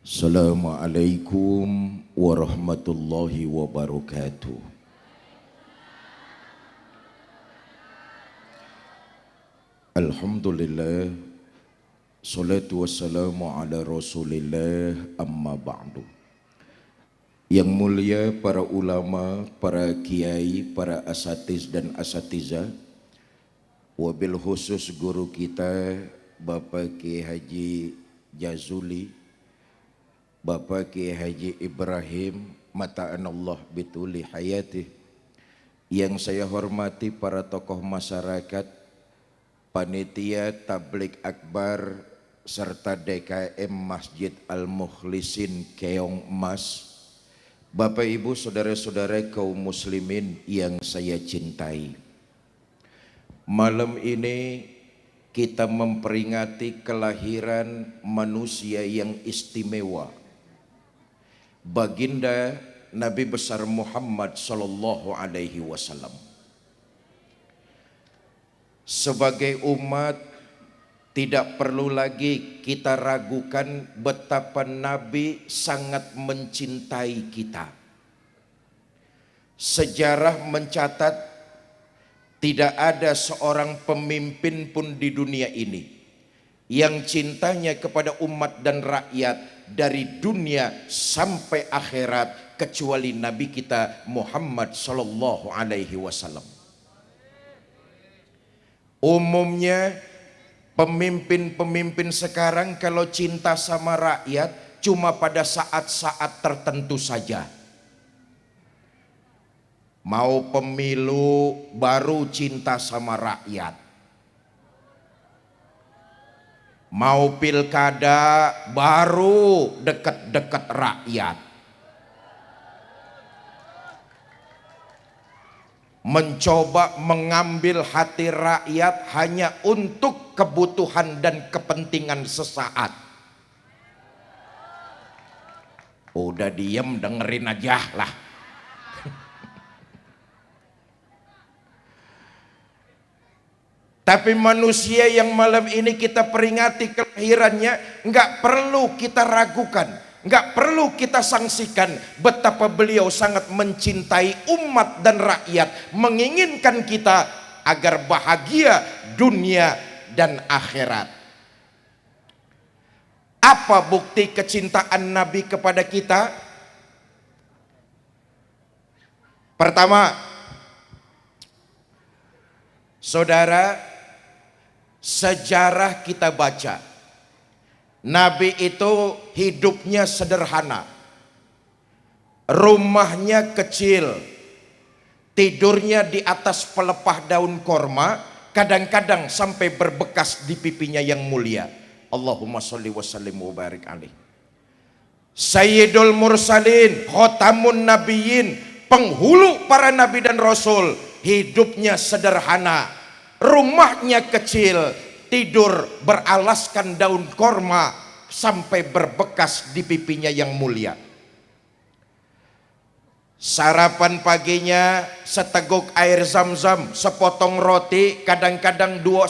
Assalamualaikum warahmatullahi wabarakatuh. Alhamdulillah, salatu wassalamu ala rasulillah, amma ba'du. Yang mulia para ulama, para kiai, para asatiz dan asatizah, wabil khusus guru kita Bapak Kiai Haji Jazuli, Bapak Kiai Haji Ibrahim mata'anallah bituli hayatih, yang saya hormati para tokoh masyarakat, panitia tablik akbar serta DKM Masjid Al-Mukhlisin Keong Mas, Bapak Ibu saudara-saudara kaum muslimin yang saya cintai. Malam ini kita memperingati kelahiran manusia yang istimewa, Baginda Nabi besar Muhammad sallallahu alaihi wasallam. Sebagai umat tidak perlu lagi kita ragukan betapa Nabi sangat mencintai kita. Sejarah mencatat tidak ada seorang pemimpin pun di dunia ini yang cintanya kepada umat dan rakyat dari dunia sampai akhirat kecuali Nabi kita Muhammad sallallahu alaihi wasallam. Umumnya pemimpin-pemimpin sekarang kalau cinta sama rakyat cuma pada saat-saat tertentu saja. Mau pemilu baru cinta sama rakyat, mau pilkada baru dekat-dekat rakyat, mencoba mengambil hati rakyat hanya untuk kebutuhan dan kepentingan sesaat. Udah diem dengerin aja lah. Tapi manusia yang malam ini kita peringati kelahirannya, nggak perlu kita ragukan, nggak perlu kita sangsikan betapa beliau sangat mencintai umat dan rakyat, menginginkan kita agar bahagia dunia dan akhirat. Apa bukti kecintaan Nabi kepada kita? Pertama, saudara, sejarah kita baca, Nabi itu hidupnya sederhana, rumahnya kecil, tidurnya di atas pelepah daun korma, kadang-kadang sampai berbekas di pipinya yang mulia. Allahumma sholli wa sallim wa barik alaih. Sayyidul mursalin, khotamun nabiyyin, penghulu para nabi dan rasul, hidupnya sederhana, rumahnya kecil, tidur beralaskan daun korma sampai berbekas di pipinya yang mulia. Sarapan paginya seteguk air zam-zam, sepotong roti, kadang-kadang 1-2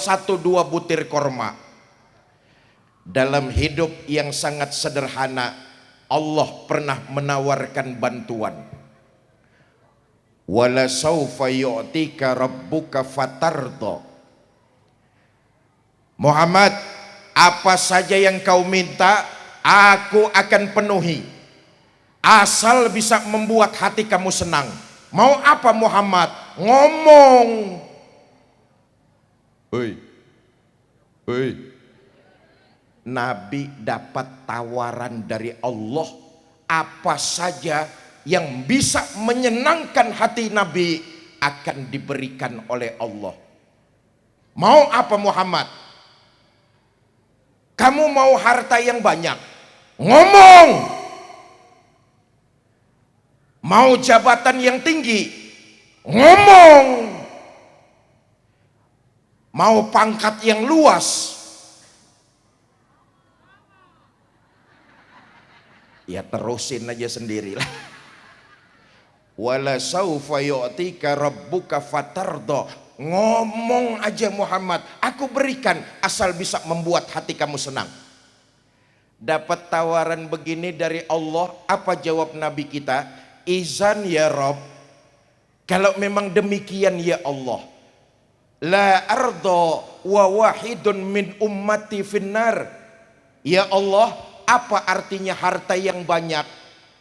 butir korma. Dalam hidup yang sangat sederhana, Allah pernah menawarkan bantuan. Wala saufa yu'tika rabbuka fatardo. Muhammad, apa saja yang kau minta aku akan penuhi, asal bisa membuat hati kamu senang. Mau apa Muhammad? Ngomong. Nabi dapat tawaran dari Allah, apa saja yang bisa menyenangkan hati Nabi akan diberikan oleh Allah. Mau apa Muhammad? Kamu mau harta yang banyak? Ngomong. Mau jabatan yang tinggi? Ngomong. Mau pangkat yang luas? Ya terusin aja sendirilah. Wala saufa yu'tika rabbuka fatardo. Ngomong aja Muhammad, aku berikan asal bisa membuat hati kamu senang. dapat tawaran begini dari Allah, apa jawab Nabi kita? Izan ya Rob, kalau memang demikian ya Allah, la ardo wa wahidun min ummati finnar. Ya Allah, apa artinya harta yang banyak,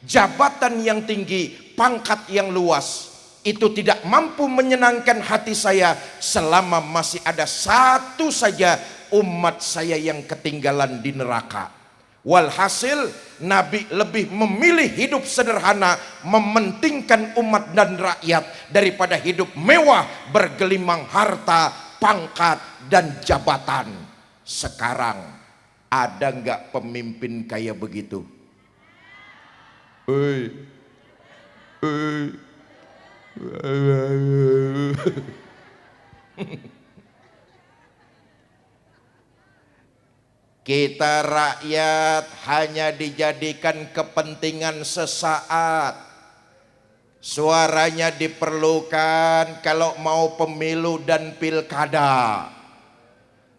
jabatan yang tinggi, pangkat yang luas, itu tidak mampu menyenangkan hati saya selama masih ada satu saja umat saya yang ketinggalan di neraka. Walhasil Nabi lebih memilih hidup sederhana, mementingkan umat dan rakyat daripada hidup mewah bergelimang harta, pangkat dan jabatan. Sekarang ada nggak pemimpin kayak begitu? Kita rakyat hanya dijadikan kepentingan sesaat. Suaranya diperlukan kalau mau pemilu dan pilkada.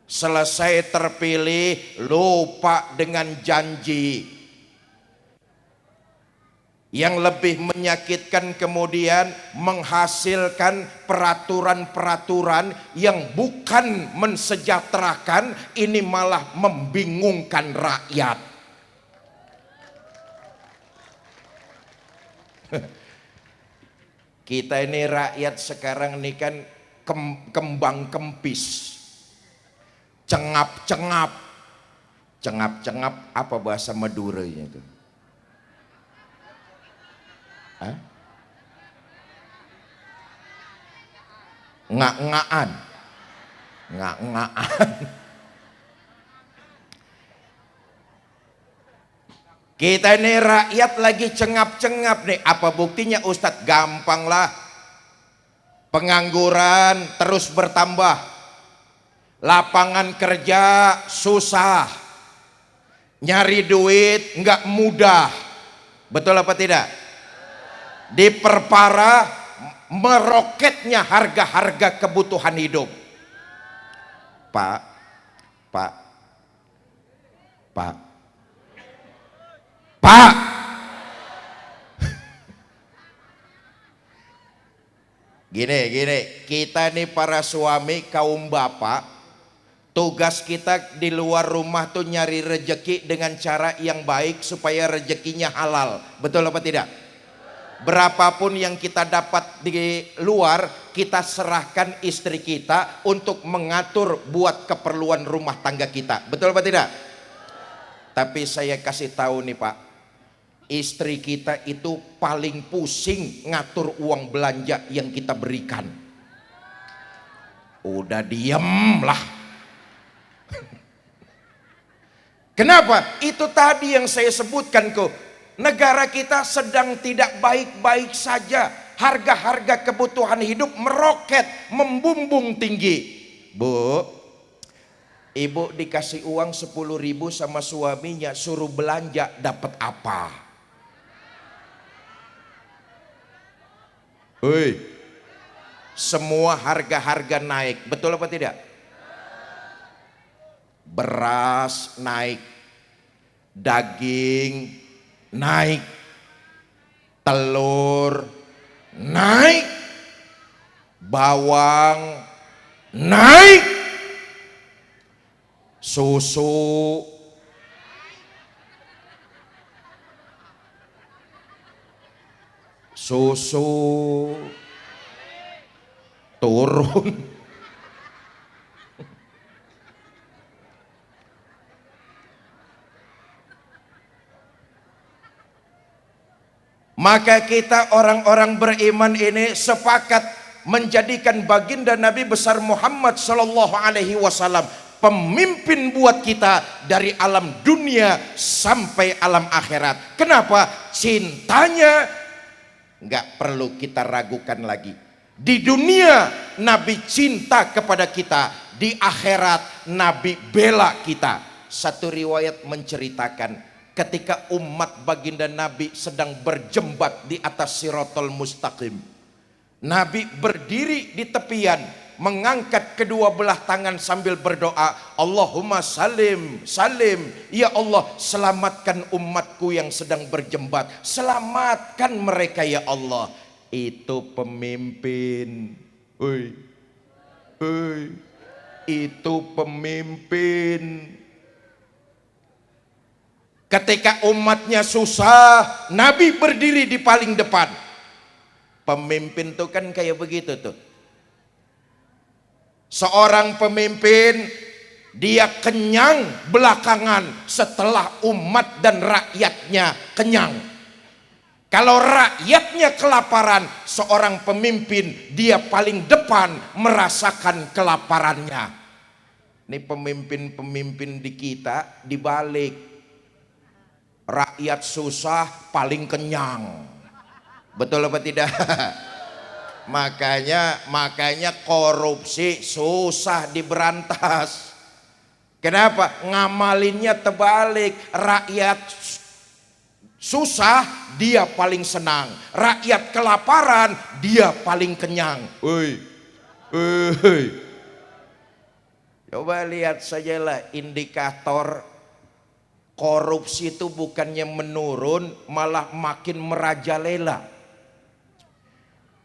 Selesai terpilih, lupa dengan janji. Yang lebih menyakitkan kemudian menghasilkan peraturan-peraturan yang bukan mensejahterakan, ini malah membingungkan rakyat. Kita ini rakyat sekarang ini kan kembang kempis, cengap-cengap. Cengap-cengap apa bahasa Maduranya itu? Ngak-ngakan. Kita ini rakyat lagi cengap-cengap nih. Apa buktinya Ustadz? Gampang lah. Pengangguran terus bertambah, lapangan kerja susah, nyari duit nggak mudah. Betul apa tidak? Diperparah meroketnya harga-harga kebutuhan hidup. Pak, gini, kita nih para suami kaum bapak, tugas kita di luar rumah tuh nyari rejeki dengan cara yang baik supaya rejekinya halal. Betul apa tidak? Berapapun yang kita dapat di luar, kita serahkan istri kita untuk mengatur buat keperluan rumah tangga kita. Betul apa tidak? Tapi saya kasih tahu nih Pak, istri kita itu paling pusing ngatur uang belanja yang kita berikan. Udah diem lah. Kenapa? Itu tadi yang saya sebutkan kok. Negara kita sedang tidak baik-baik saja. Harga-harga kebutuhan hidup meroket, membumbung tinggi. Bu, ibu dikasih uang 10.000 sama suaminya, suruh belanja, dapat apa? Semua harga-harga naik, betul apa tidak? Beras naik, daging naik, telur naik, bawang naik, susu turun. Maka kita orang-orang beriman ini sepakat menjadikan baginda Nabi besar Muhammad Sallallahu Alaihi Wasallam pemimpin buat kita dari alam dunia sampai alam akhirat. Kenapa? Cintanya nggak perlu kita ragukan lagi. Di dunia Nabi cinta kepada kita, di akhirat Nabi bela kita. Satu riwayat menceritakan ketika umat baginda Nabi sedang berjembat di atas Siratal Mustaqim, Nabi berdiri di tepian mengangkat kedua belah tangan sambil berdoa, Allahumma salim, salim. Ya Allah, selamatkan umatku yang sedang berjembat. Selamatkan mereka ya Allah. Itu pemimpin. Hoi, hoi. Itu pemimpin. Ketika umatnya susah, Nabi berdiri di paling depan. Pemimpin tuh kan kayak begitu tuh. Seorang pemimpin, dia kenyang belakangan setelah umat dan rakyatnya kenyang. Kalau rakyatnya kelaparan, seorang pemimpin dia paling depan merasakan kelaparannya. Ini pemimpin-pemimpin di kita dibalik. Rakyat susah paling kenyang. Betul apa tidak? Makanya korupsi susah diberantas. Kenapa? Ngamalinnya terbalik. Rakyat susah dia paling senang, rakyat kelaparan dia paling kenyang. Woi, coba lihat sajalah indikator korupsi itu bukannya menurun, malah makin merajalela.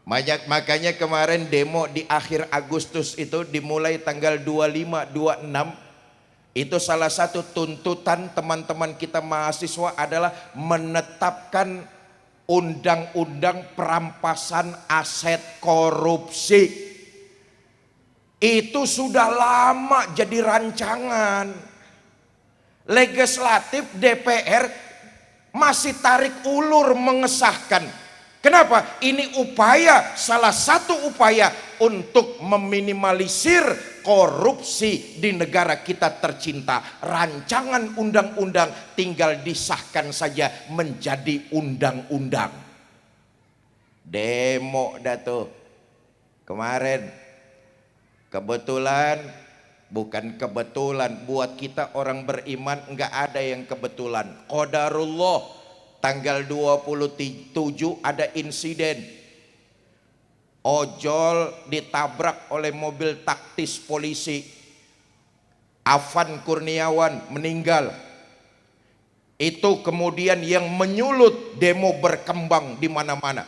Makanya kemarin demo di akhir Agustus itu dimulai tanggal 25, 26. Itu salah satu tuntutan teman-teman kita mahasiswa adalah menetapkan undang-undang perampasan aset korupsi. Itu sudah lama jadi rancangan. Legislatif DPR masih tarik ulur mengesahkan. Kenapa? Ini upaya, salah satu upaya untuk meminimalisir korupsi di negara kita tercinta. Rancangan undang-undang tinggal disahkan saja menjadi undang-undang. Demo dah tuh kemarin. Kebetulan, bukan kebetulan, buat kita orang beriman enggak ada yang kebetulan. Qadarullah. Tanggal 27 ada insiden ojol ditabrak oleh mobil taktis polisi. Afan Kurniawan meninggal. Itu kemudian yang menyulut demo berkembang di mana-mana.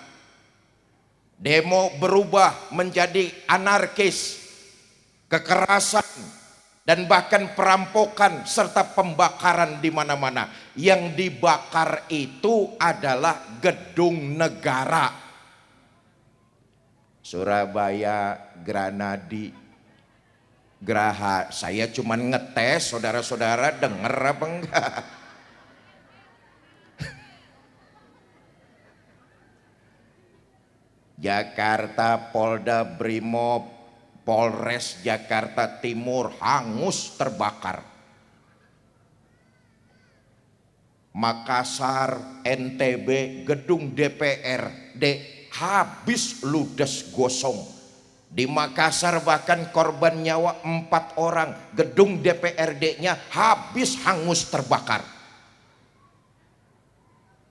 Demo berubah menjadi anarkis, kekerasan, dan bahkan perampokan serta pembakaran di mana-mana. Yang dibakar itu adalah gedung negara. Surabaya, Granadi, Geraha. Saya cuman ngetes, saudara-saudara denger apa enggak? Jakarta, Polda Brimob, Polres Jakarta Timur hangus terbakar. Makassar, NTB, gedung DPRD habis ludes gosong. Di Makassar bahkan korban nyawa 4 orang. Gedung DPRD-nya habis hangus terbakar.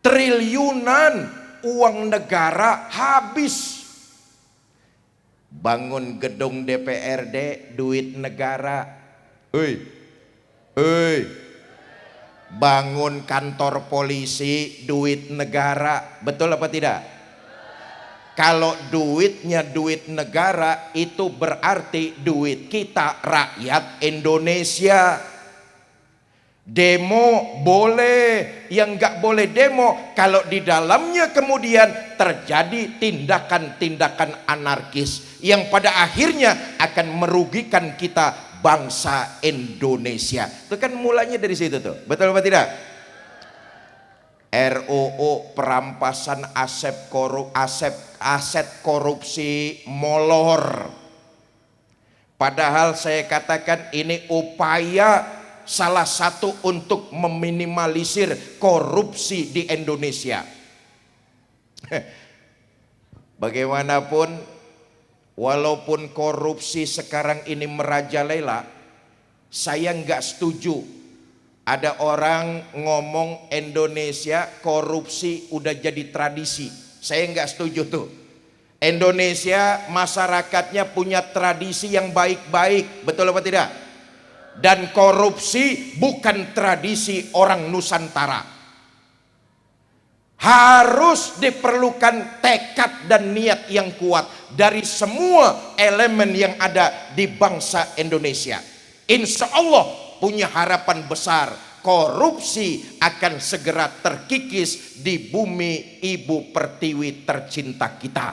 Triliunan uang negara habis. Bangun gedung DPRD duit negara. Bangun kantor polisi duit negara. Betul apa tidak? Kalau duitnya duit negara, itu berarti duit kita rakyat Indonesia. Demo boleh, yang nggak boleh demo kalau di dalamnya kemudian terjadi tindakan-tindakan anarkis yang pada akhirnya akan merugikan kita bangsa Indonesia. Itu kan mulanya dari situ tuh. Betul apa tidak? RUU perampasan aset korupsi molor. Padahal saya katakan ini upaya salah satu untuk meminimalisir korupsi di Indonesia. Bagaimanapun, walaupun korupsi sekarang ini merajalela, saya nggak setuju ada orang ngomong Indonesia korupsi udah jadi tradisi. Saya nggak setuju tuh. Indonesia masyarakatnya punya tradisi yang baik-baik, betul apa tidak? Dan korupsi bukan tradisi orang Nusantara. Harus diperlukan tekad dan niat yang kuat dari semua elemen yang ada di bangsa Indonesia. Insya Allah punya harapan besar, korupsi akan segera terkikis di bumi Ibu Pertiwi tercinta kita.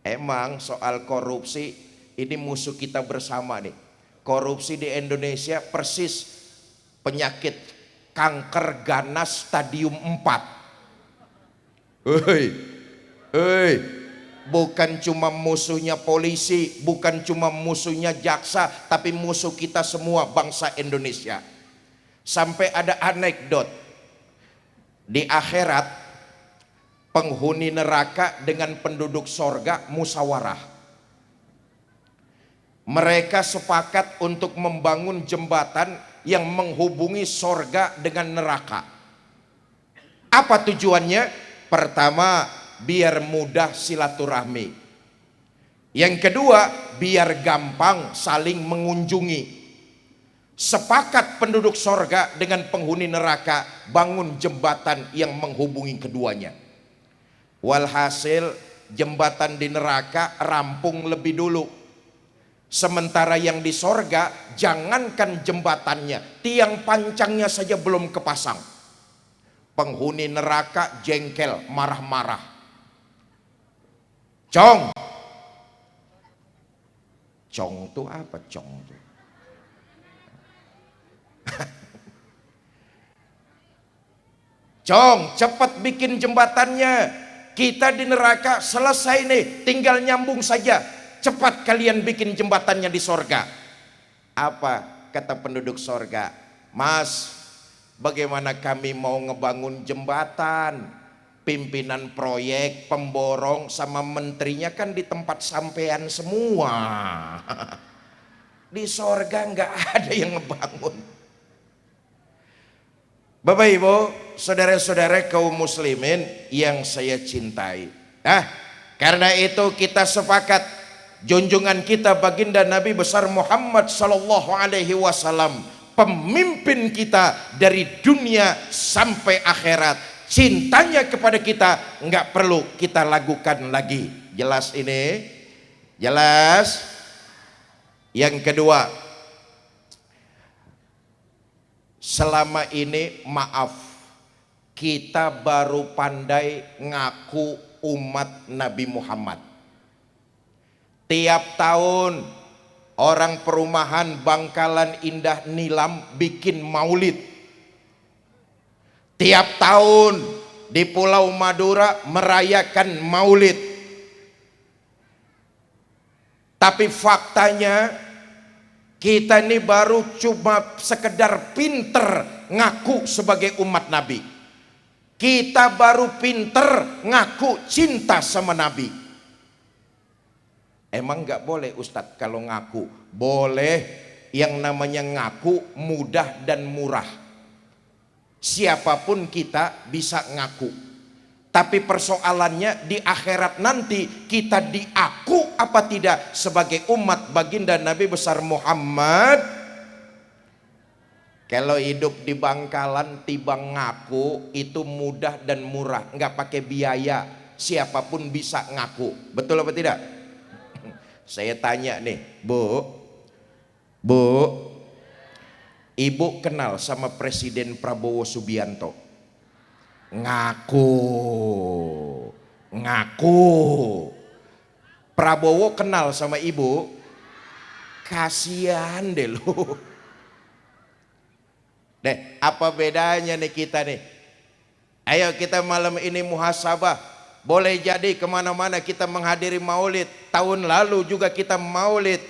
Emang soal korupsi ini musuh kita bersama nih. Korupsi di Indonesia persis penyakit kanker ganas stadium 4. Bukan cuma musuhnya polisi, bukan cuma musuhnya jaksa, tapi musuh kita semua bangsa Indonesia. Sampai ada anekdot di akhirat, penghuni neraka dengan penduduk sorga musyawarah. Mereka sepakat untuk membangun jembatan yang menghubungi sorga dengan neraka. Apa tujuannya? Pertama, biar mudah silaturahmi. Yang kedua, biar gampang saling mengunjungi. Sepakat penduduk sorga dengan penghuni neraka bangun jembatan yang menghubungi keduanya. Walhasil jembatan di neraka rampung lebih dulu. Sementara yang di sorga jangankan jembatannya, tiang pancangnya saja belum kepasang. Penghuni neraka jengkel, marah-marah. Cong tuh apa cong tuh? Cong, cepat bikin jembatannya. Kita di neraka selesai nih, tinggal nyambung saja. Cepat kalian bikin jembatannya di sorga. Apa kata penduduk sorga? Mas, bagaimana kami mau ngebangun jembatan? Pimpinan proyek, pemborong sama menterinya kan di tempat sampean semua. Di sorga nggak ada yang ngebangun. Bapak Ibu, saudara-saudara kaum muslimin yang saya cintai. Karena itu kita sepakat junjungan kita baginda Nabi besar Muhammad sallallahu alaihi wasallam, pemimpin kita dari dunia sampai akhirat. Cintanya kepada kita nggak perlu kita lakukan lagi. Jelas ini? Jelas? Yang kedua, selama ini maaf, kita baru pandai ngaku umat Nabi Muhammad. Tiap tahun orang perumahan Bangkalan Indah Nilam bikin maulid. Tiap tahun di Pulau Madura merayakan maulid. Tapi faktanya kita ini baru cuma sekedar pinter ngaku sebagai umat Nabi. Kita baru pinter ngaku cinta sama Nabi. Emang nggak boleh Ustadz kalau ngaku? Boleh, yang namanya ngaku mudah dan murah. Siapapun kita bisa ngaku. Tapi persoalannya di akhirat nanti kita diaku apa tidak sebagai umat baginda Nabi besar Muhammad. Kalau hidup di Bangkalan tiba ngaku itu mudah dan murah, nggak pakai biaya, siapapun bisa ngaku. Betul apa tidak? Saya tanya nih, Bu, Ibu kenal sama Presiden Prabowo Subianto? Ngaku. Prabowo kenal sama Ibu? Kasihan deh lu. Deh, apa bedanya nih kita nih? Ayo kita malam ini muhasabah. Boleh jadi kemana-mana kita menghadiri maulid. Tahun lalu juga kita maulid.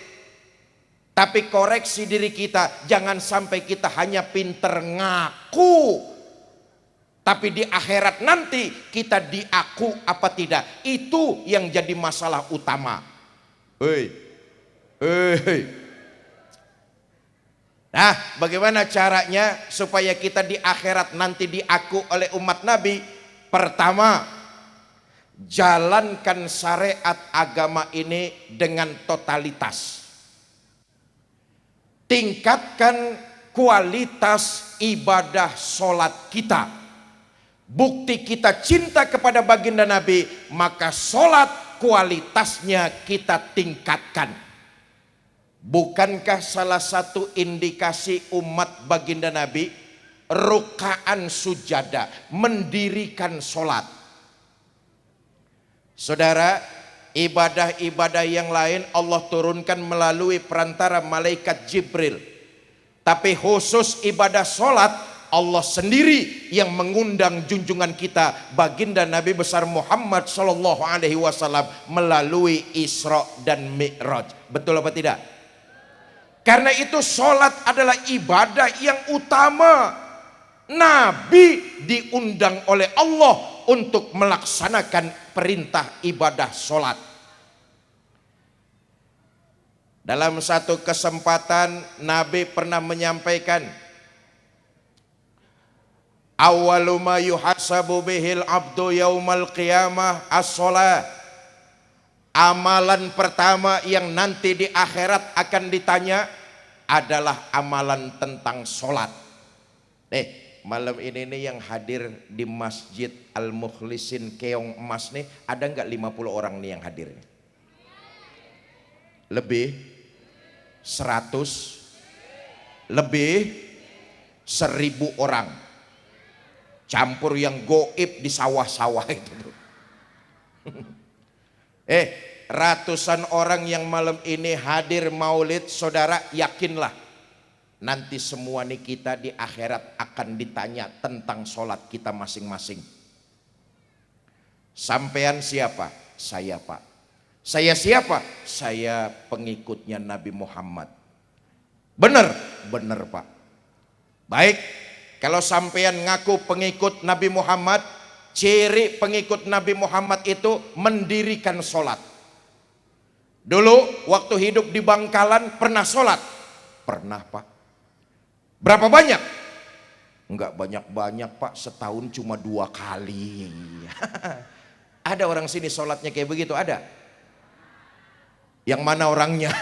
Tapi koreksi diri kita, jangan sampai kita hanya pinter ngaku, tapi di akhirat nanti kita diaku apa tidak. Itu yang jadi masalah utama. Nah, bagaimana caranya supaya kita di akhirat nanti diaku oleh umat Nabi? Pertama, Jalankan syariat agama ini dengan totalitas. Tingkatkan kualitas ibadah sholat kita. Bukti kita cinta kepada baginda Nabi, maka sholat kualitasnya kita tingkatkan. Bukankah salah satu indikasi umat baginda Nabi rukaan sujada, mendirikan sholat? Saudara, ibadah-ibadah yang lain Allah turunkan melalui perantara malaikat Jibril, tapi khusus ibadah sholat Allah sendiri yang mengundang junjungan kita baginda Nabi besar Muhammad Sallallahu Alaihi Wasallam melalui Isra dan Mi'raj. Betul apa tidak? Karena itu sholat adalah ibadah yang utama. Nabi diundang oleh Allah untuk melaksanakan perintah ibadah sholat. Dalam satu kesempatan Nabi pernah menyampaikan, awwalu ma yuhasabu bihil abdu yaumal qiyamah as-sholat. Amalan pertama yang nanti di akhirat akan ditanya adalah amalan tentang sholat. Malam ini nih yang hadir di Masjid Al-Mukhlisin Keong Emas nih, ada nggak 50 orang nih yang hadir? Lebih? 100? Lebih? 1000 orang. Campur yang goib di sawah-sawah itu. Ratusan orang yang malam ini hadir maulid, saudara yakinlah nanti semua nih kita di akhirat akan ditanya tentang sholat kita masing-masing. Sampean siapa? Saya Pak. Saya siapa? Saya pengikutnya Nabi Muhammad. Benar? Benar Pak. Baik, kalau sampean ngaku pengikut Nabi Muhammad, ciri pengikut Nabi Muhammad itu mendirikan sholat. Dulu waktu hidup di Bangkalan pernah sholat? Pernah Pak. Berapa banyak? Enggak banyak-banyak Pak, setahun cuma 2 kali. Ada orang sini sholatnya kayak begitu? Ada? Yang mana orangnya?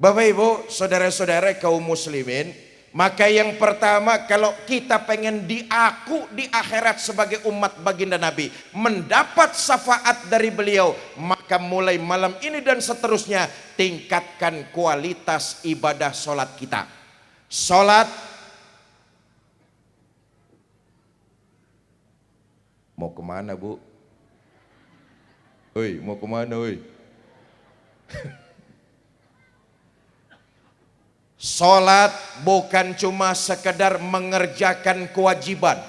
Bapak Ibu, saudara-saudara kaum muslimin, maka yang pertama kalau kita pengen diaku di akhirat sebagai umat baginda Nabi, mendapat syafaat dari beliau, maka mulai malam ini dan seterusnya tingkatkan kualitas ibadah sholat kita. Sholat mau kemana Bu? Oi, mau kemana oi? Sholat bukan cuma sekedar mengerjakan kewajiban,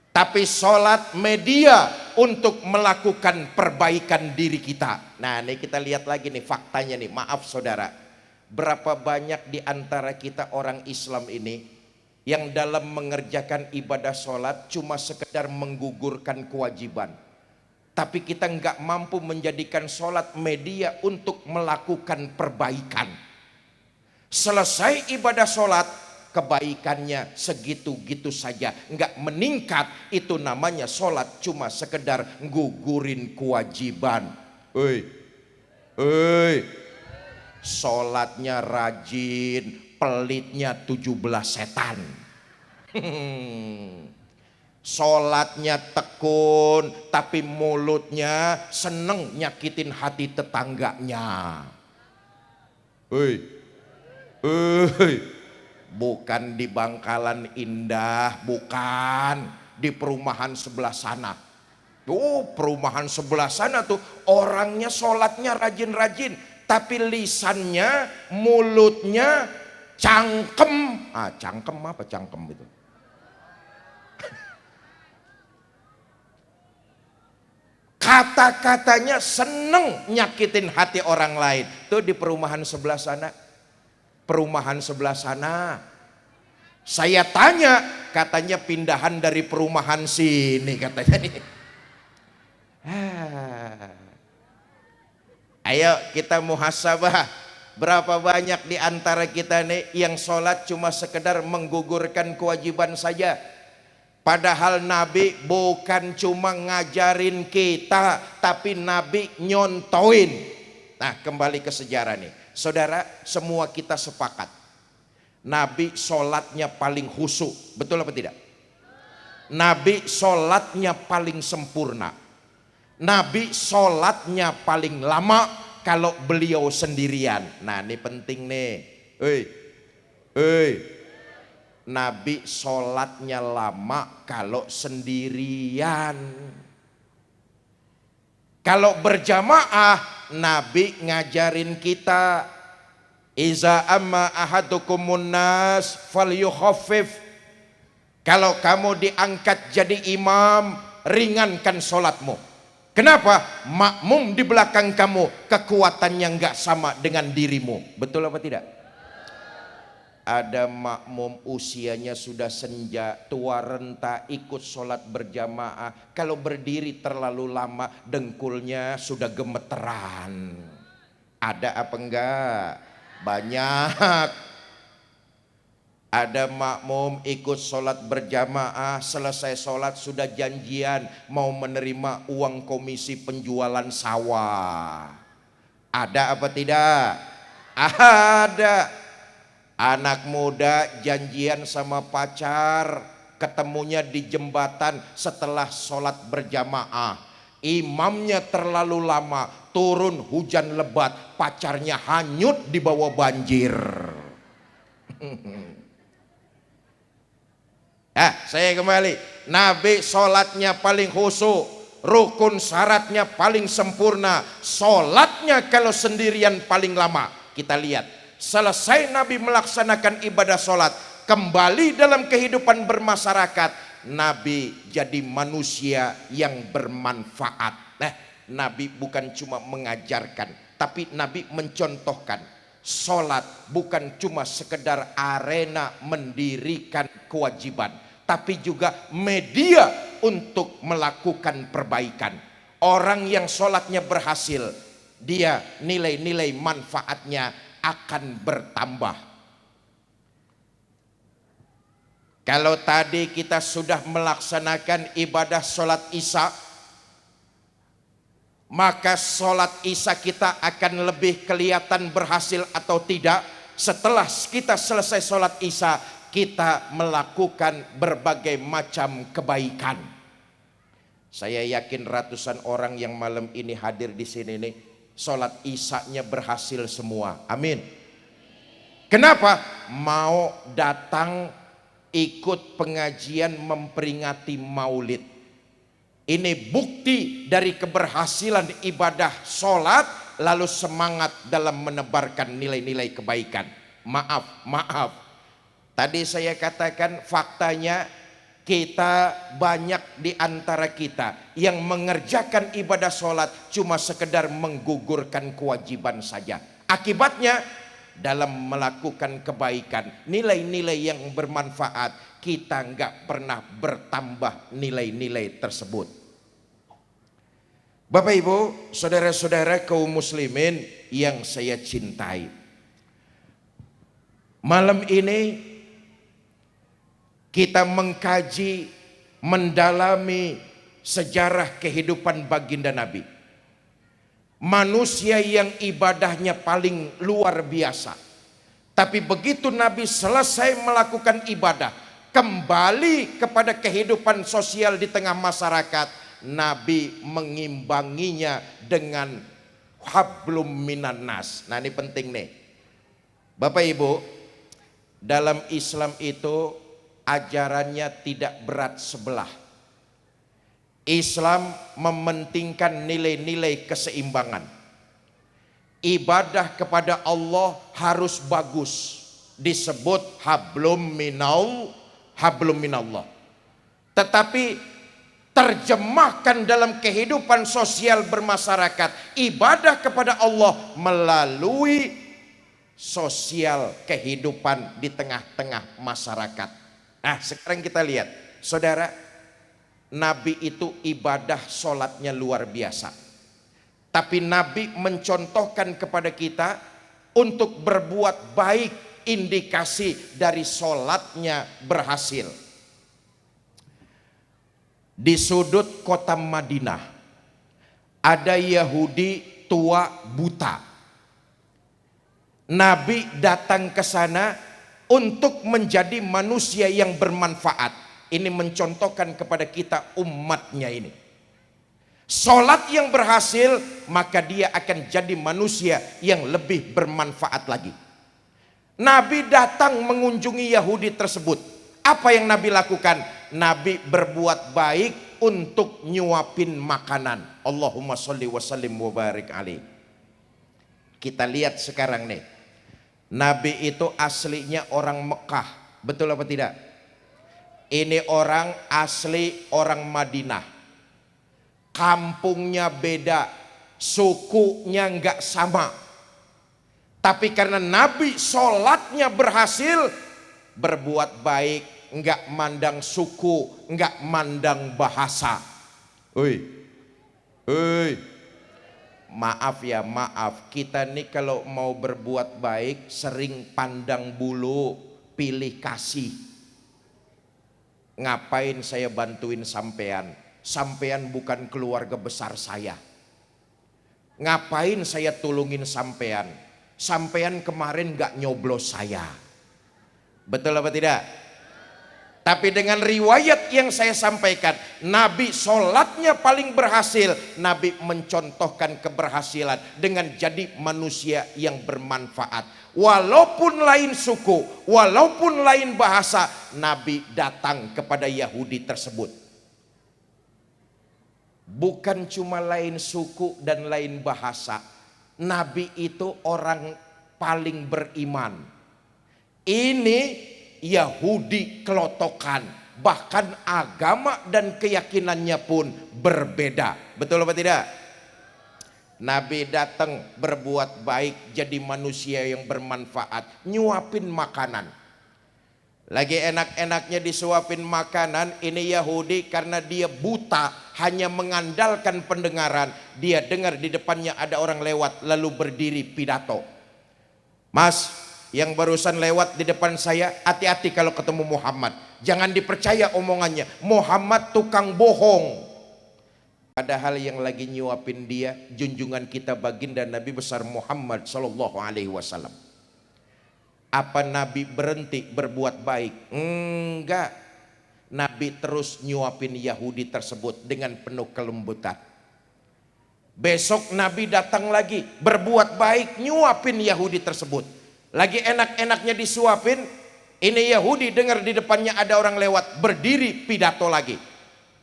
tapi sholat media untuk melakukan perbaikan diri kita. Nah ini kita lihat lagi nih faktanya nih, maaf saudara, berapa banyak di antara kita orang Islam ini yang dalam mengerjakan ibadah sholat cuma sekedar menggugurkan kewajiban, tapi kita nggak mampu menjadikan sholat media untuk melakukan perbaikan. Selesai ibadah sholat, kebaikannya segitu-gitu saja, nggak meningkat. Itu namanya sholat cuma sekedar gugurin kewajiban. Sholatnya rajin, pelitnya 17 setan. Sholatnya tekun, tapi mulutnya seneng nyakitin hati tetangganya. Bukan di Bangkalan Indah, bukan di perumahan sebelah sana. Perumahan sebelah sana tuh orangnya sholatnya rajin-rajin, tapi lisannya, mulutnya cangkem. Cangkem apa cangkem itu? Kata-katanya seneng nyakitin hati orang lain. Tuh di perumahan sebelah sana. Perumahan sebelah sana. Saya tanya, katanya pindahan dari perumahan sini katanya nih. Ayo kita muhasabah. Berapa banyak di antara kita nih yang sholat cuma sekedar menggugurkan kewajiban saja. Padahal Nabi bukan cuma ngajarin kita, tapi Nabi nyontoin. Nah, kembali ke sejarah nih. Saudara, semua kita sepakat. Nabi sholatnya paling khusyuk. Betul apa tidak? Nabi sholatnya paling sempurna. Nabi sholatnya paling lama kalau beliau sendirian. Nah, ini penting nih. Nabi sholatnya lama kalau sendirian. Kalau berjamaah, Nabi ngajarin kita, iza amma ahadukumun nas falyukhaffif. Kalau kamu diangkat jadi imam, ringankan sholatmu. Kenapa? Makmum di belakang kamu kekuatannya nggak sama dengan dirimu. Betul apa tidak? Ada makmum usianya sudah senja, tua renta, ikut sholat berjamaah. Kalau berdiri terlalu lama, dengkulnya sudah gemeteran. Ada apa enggak? Banyak. Ada makmum ikut sholat berjamaah, selesai sholat sudah janjian mau menerima uang komisi penjualan sawah. Ada apa tidak? Ada. Anak muda janjian sama pacar, ketemunya di jembatan setelah sholat berjamaah. Imamnya terlalu lama, turun hujan lebat, pacarnya hanyut di bawah banjir. Saya kembali. Nabi sholatnya paling khusyuk, rukun syaratnya paling sempurna, sholatnya kalau sendirian paling lama. Kita lihat. Selesai Nabi melaksanakan ibadah sholat, kembali dalam kehidupan bermasyarakat, Nabi jadi manusia yang bermanfaat. Nabi bukan cuma mengajarkan, tapi Nabi mencontohkan. Sholat bukan cuma sekedar arena mendirikan kewajiban, tapi juga media untuk melakukan perbaikan. Orang yang sholatnya berhasil, dia nilai-nilai manfaatnya akan bertambah. Kalau tadi kita sudah melaksanakan ibadah sholat isya, maka sholat isya kita akan lebih kelihatan berhasil atau tidak setelah kita selesai sholat isya, kita melakukan berbagai macam kebaikan. Saya yakin ratusan orang yang malam ini hadir di sini nih, sholat isyanya berhasil semua. Amin. Kenapa? Mau datang ikut pengajian memperingati maulid. Ini bukti dari keberhasilan ibadah sholat, lalu semangat dalam menebarkan nilai-nilai kebaikan. Maaf. Tadi saya katakan faktanya, kita banyak di antara kita yang mengerjakan ibadah sholat cuma sekedar menggugurkan kewajiban saja. Akibatnya dalam melakukan kebaikan, nilai-nilai yang bermanfaat, kita nggak pernah bertambah nilai-nilai tersebut. Bapak Ibu, saudara-saudara kaum muslimin yang saya cintai, malam ini kita mengkaji, mendalami sejarah kehidupan baginda Nabi. Manusia yang ibadahnya paling luar biasa. Tapi begitu Nabi selesai melakukan ibadah, kembali kepada kehidupan sosial di tengah masyarakat, Nabi mengimbanginya dengan hablum minan nas. Nah, ini penting nih. Bapak Ibu, dalam Islam itu ajarannya tidak berat sebelah. Islam mementingkan nilai-nilai keseimbangan. Ibadah kepada Allah harus bagus, disebut hablum minallah. Tetapi terjemahkan dalam kehidupan sosial bermasyarakat, ibadah kepada Allah melalui sosial kehidupan di tengah-tengah masyarakat. Nah, sekarang kita lihat, saudara, Nabi itu ibadah sholatnya luar biasa. Tapi Nabi mencontohkan kepada kita untuk berbuat baik, indikasi dari sholatnya berhasil. Di sudut kota Madinah ada Yahudi tua buta. Nabi datang ke sana untuk menjadi manusia yang bermanfaat. Ini mencontohkan kepada kita umatnya ini. Sholat yang berhasil, maka dia akan jadi manusia yang lebih bermanfaat lagi. Nabi datang mengunjungi Yahudi tersebut. Apa yang Nabi lakukan? Nabi berbuat baik untuk nyuapin makanan. Allahumma sholli wa sallim wa barik alaih. Kita lihat sekarang nih. Nabi itu aslinya orang Mekah. Betul apa tidak? Ini orang asli orang Madinah. Kampungnya beda, sukunya nggak sama. Tapi karena Nabi sholatnya berhasil, berbuat baik, nggak mandang suku, nggak mandang bahasa. Maaf ya, maaf. Kita nih kalau mau berbuat baik sering pandang bulu, pilih kasih. Ngapain saya bantuin sampean? Sampean bukan keluarga besar saya. Ngapain saya tulungin sampean? Sampean kemarin gak nyoblos saya. Betul apa tidak? Tapi dengan riwayat yang saya sampaikan, Nabi sholatnya paling berhasil. Nabi mencontohkan keberhasilan dengan jadi manusia yang bermanfaat. Walaupun lain suku, walaupun lain bahasa, Nabi datang kepada Yahudi tersebut. Bukan cuma lain suku dan lain bahasa. Nabi itu orang paling beriman. Ini Yahudi kelotokan. Bahkan agama dan keyakinannya pun berbeda. Betul apa tidak? Nabi datang berbuat baik, jadi manusia yang bermanfaat, nyuapin makanan. Lagi enak-enaknya disuapin makanan, ini Yahudi karena dia buta, hanya mengandalkan pendengaran. Dia dengar di depannya ada orang lewat, lalu berdiri pidato. Mas, yang barusan lewat di depan saya, hati-hati kalau ketemu Muhammad. Jangan dipercaya omongannya, Muhammad tukang bohong. Padahal yang lagi nyuapin dia, junjungan kita baginda Nabi besar Muhammad sallallahu alaihi wasallam. Apa Nabi berhenti berbuat baik? Enggak. Nabi terus nyuapin Yahudi tersebut dengan penuh kelembutan. Besok Nabi datang lagi berbuat baik, nyuapin Yahudi tersebut. Lagi enak-enaknya disuapin, ini Yahudi dengar di depannya ada orang lewat, berdiri pidato lagi.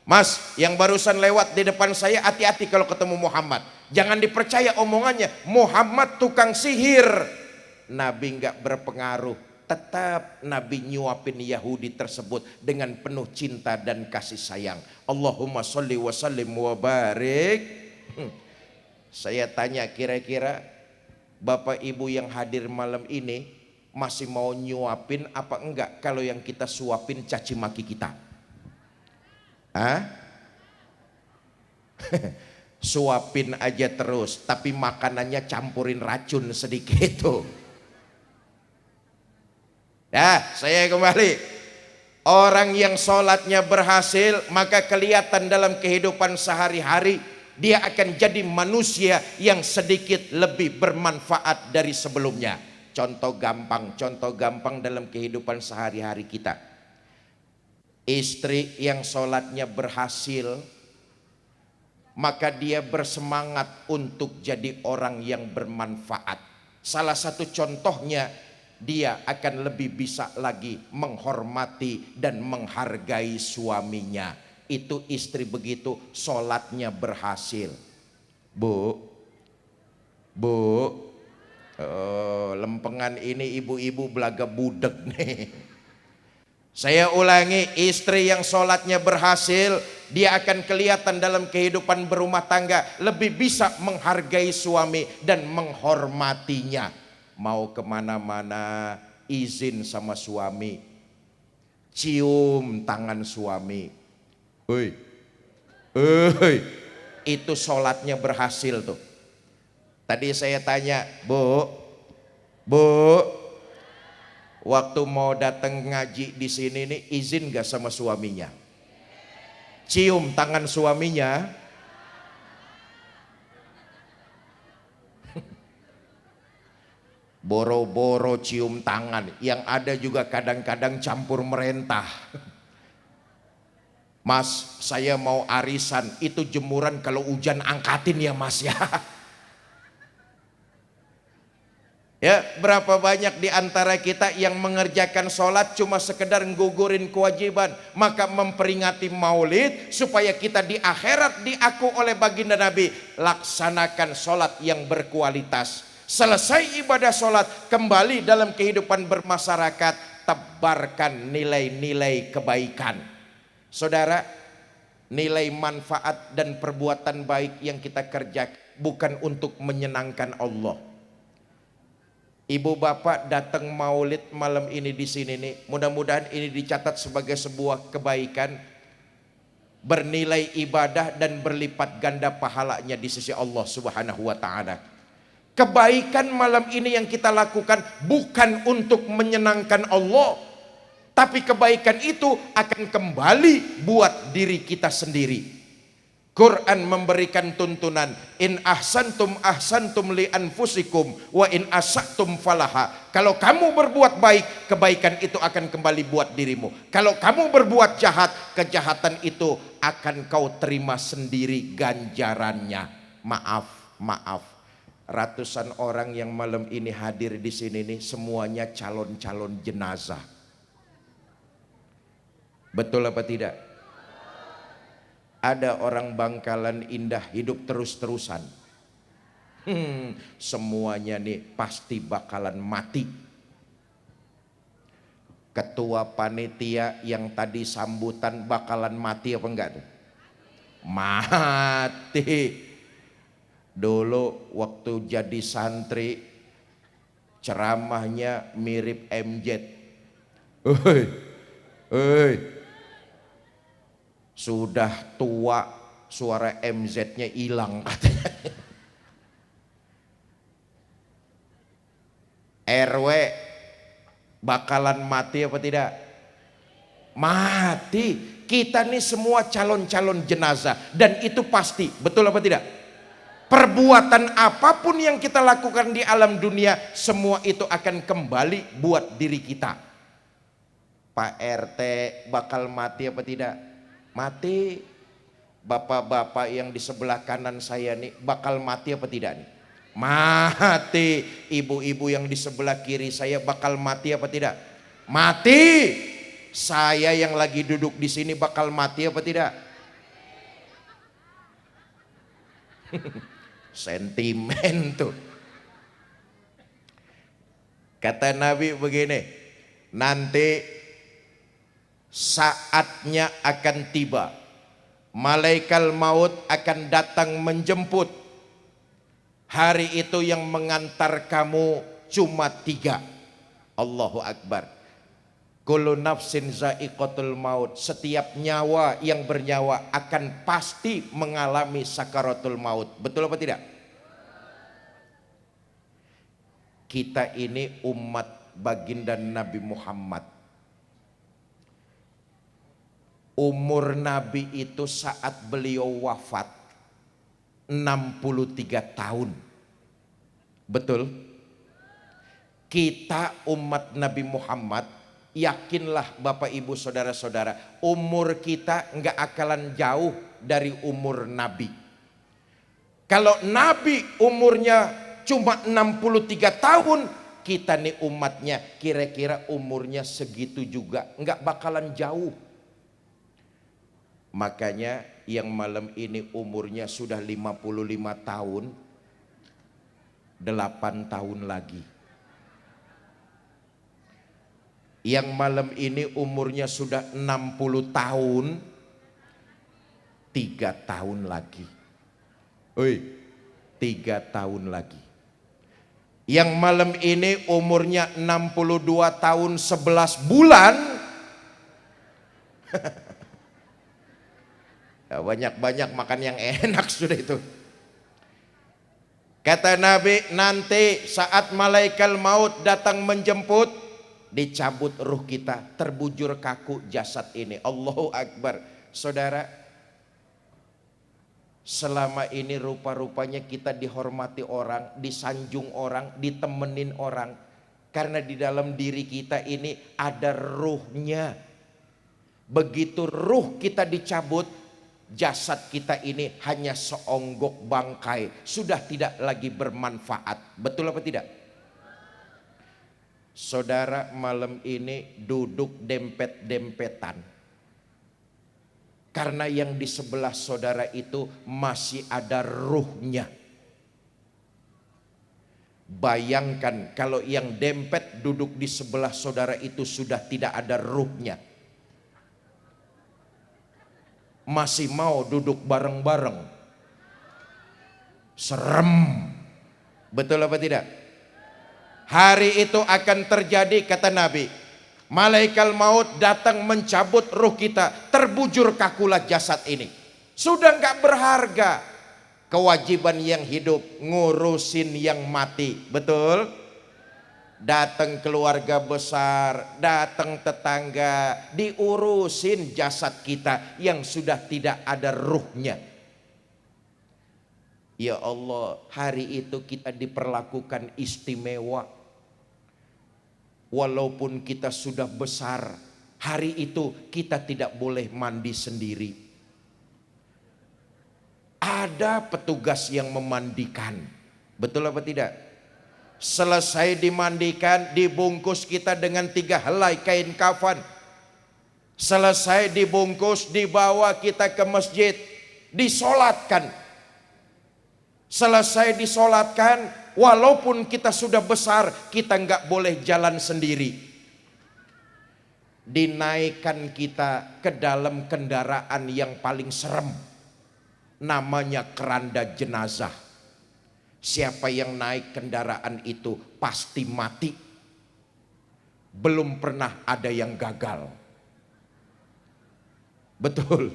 Mas, yang barusan lewat di depan saya, hati-hati kalau ketemu Muhammad. Jangan dipercaya omongannya, Muhammad tukang sihir. Nabi nggak berpengaruh, tetap Nabi nyuapin Yahudi tersebut dengan penuh cinta dan kasih sayang. Allahumma sholli wa sallim wa barik. Saya tanya, kira-kira Bapak Ibu yang hadir malam ini masih mau nyuapin apa enggak kalau yang kita suapin caci maki kita? Hah? Suapin aja terus, tapi makanannya campurin racun sedikit tuh. Saya kembali. Orang yang sholatnya berhasil, maka kelihatan dalam kehidupan sehari-hari, dia akan jadi manusia yang sedikit lebih bermanfaat dari sebelumnya. Contoh gampang dalam kehidupan sehari-hari kita. Istri yang sholatnya berhasil, maka dia bersemangat untuk jadi orang yang bermanfaat. Salah satu contohnya, dia akan lebih bisa lagi menghormati dan menghargai suaminya. Itu istri begitu sholatnya berhasil. Bu, lempengan ini ibu-ibu belaga budek nih. Saya ulangi, istri yang sholatnya berhasil, dia akan kelihatan dalam kehidupan berumah tangga lebih bisa menghargai suami dan menghormatinya. Mau kemana-mana izin sama suami, cium tangan suami. Itu sholatnya berhasil tuh. Tadi saya tanya, Bu, waktu mau datang ngaji di sini nih izin gak sama suaminya? cium tangan suaminya, boro-boro cium tangan, yang ada juga kadang-kadang campur merentah. Mas, saya mau arisan, itu jemuran kalau hujan angkatin ya mas ya. Ya, berapa banyak di antara kita yang mengerjakan sholat cuma sekedar nggugurin kewajiban. Maka memperingati maulid supaya kita di akhirat diaku oleh baginda Nabi. Laksanakan sholat yang berkualitas. Selesai ibadah sholat, kembali dalam kehidupan bermasyarakat, tebarkan nilai-nilai kebaikan. Saudara, nilai manfaat dan perbuatan baik yang kita kerjakan bukan untuk menyenangkan Allah. Ibu bapak datang maulid malam ini di sini nih, mudah-mudahan ini dicatat sebagai sebuah kebaikan, bernilai ibadah dan berlipat ganda pahalanya di sisi Allah Subhanahu wa taala. Kebaikan malam ini yang kita lakukan bukan untuk menyenangkan Allah, tapi kebaikan itu akan kembali buat diri kita sendiri. Quran memberikan tuntunan, in ahsantum ahsantum li anfusikum wa in asatum falaha. Kalau kamu berbuat baik, kebaikan itu akan kembali buat dirimu. Kalau kamu berbuat jahat, kejahatan itu akan kau terima sendiri ganjarannya. Maaf, maaf. Ratusan orang yang malam ini hadir di sini nih, semuanya calon-calon jenazah. Betul apa tidak? Ada orang Bangkalan Indah hidup terus-terusan. Semuanya nih pasti bakalan mati. Ketua panitia yang tadi sambutan bakalan mati apa enggak tuh? Mati. Dulu waktu jadi santri, ceramahnya mirip MJ. Sudah tua, suara MZ-nya hilang katanya. RW bakalan mati apa tidak? Mati. Kita nih semua calon-calon jenazah, dan itu pasti. Betul apa tidak? Perbuatan apapun yang kita lakukan di alam dunia, semua itu akan kembali buat diri kita. Pak RT bakal mati apa tidak? Mati. Bapak-bapak yang di sebelah kanan saya nih bakal mati apa tidak nih? Mati. Ibu-ibu yang di sebelah kiri saya bakal mati apa tidak? Mati. Saya yang lagi duduk di sini bakal mati apa tidak? Sentimen tuh. Kata Nabi begini, nanti saatnya akan tiba, malaikat maut akan datang menjemput. Hari itu yang mengantar kamu cuma 3. Allahu Akbar. Kullu nafsin za'iqatul maut. Setiap nyawa yang bernyawa akan pasti mengalami sakaratul maut. Betul apa tidak? Kita ini umat baginda Nabi Muhammad. Umur Nabi itu saat beliau wafat 63 tahun. Betul? Kita umat Nabi Muhammad, yakinlah Bapak Ibu Saudara-saudara, umur kita nggak akalan jauh dari umur Nabi. Kalau Nabi umurnya cuma 63 tahun, kita nih umatnya kira-kira umurnya segitu juga, nggak bakalan jauh. Makanya yang malam ini umurnya sudah 55 tahun, 8 tahun lagi. Yang malam ini umurnya sudah 60 tahun, 3 tahun lagi. 3 tahun lagi. Yang malam ini umurnya 62 tahun 11 bulan. Banyak-banyak makan yang enak sudah itu. Kata Nabi, nanti saat malaikat maut datang menjemput, dicabut ruh kita, terbujur kaku jasad ini. Allahu Akbar. Saudara, Selama ini rupa-rupanya kita dihormati orang, disanjung orang, ditemenin orang. Karena di dalam diri kita ini ada ruhnya. Begitu ruh kita dicabut, jasad kita ini hanya seonggok bangkai. Sudah tidak lagi bermanfaat. Betul apa tidak? Saudara malam ini duduk dempet-dempetan. Karena yang di sebelah saudara itu masih ada ruhnya. Bayangkan kalau yang dempet duduk di sebelah saudara itu sudah tidak ada ruhnya. Masih mau duduk bareng-bareng. Serem. Betul apa tidak? Hari itu akan terjadi kata Nabi. Malaikat maut datang mencabut ruh kita, terbujur kakulah jasad ini. Sudah nggak berharga. Kewajiban yang hidup ngurusin yang mati, betul? Datang keluarga besar, datang tetangga, diurusin jasad kita yang sudah tidak ada ruhnya. Ya Allah, hari itu kita diperlakukan istimewa. Walaupun kita sudah besar, hari itu kita tidak boleh mandi sendiri. Ada petugas yang memandikan. Betul apa tidak? Selesai dimandikan, dibungkus kita dengan 3 helai kain kafan. Selesai dibungkus, dibawa kita ke masjid, disolatkan. Selesai disolatkan, walaupun kita sudah besar, kita nggak boleh jalan sendiri. Dinaikkan kita ke dalam kendaraan yang paling serem. Namanya keranda jenazah. Siapa yang naik kendaraan itu pasti mati. Belum pernah ada yang gagal. Betul.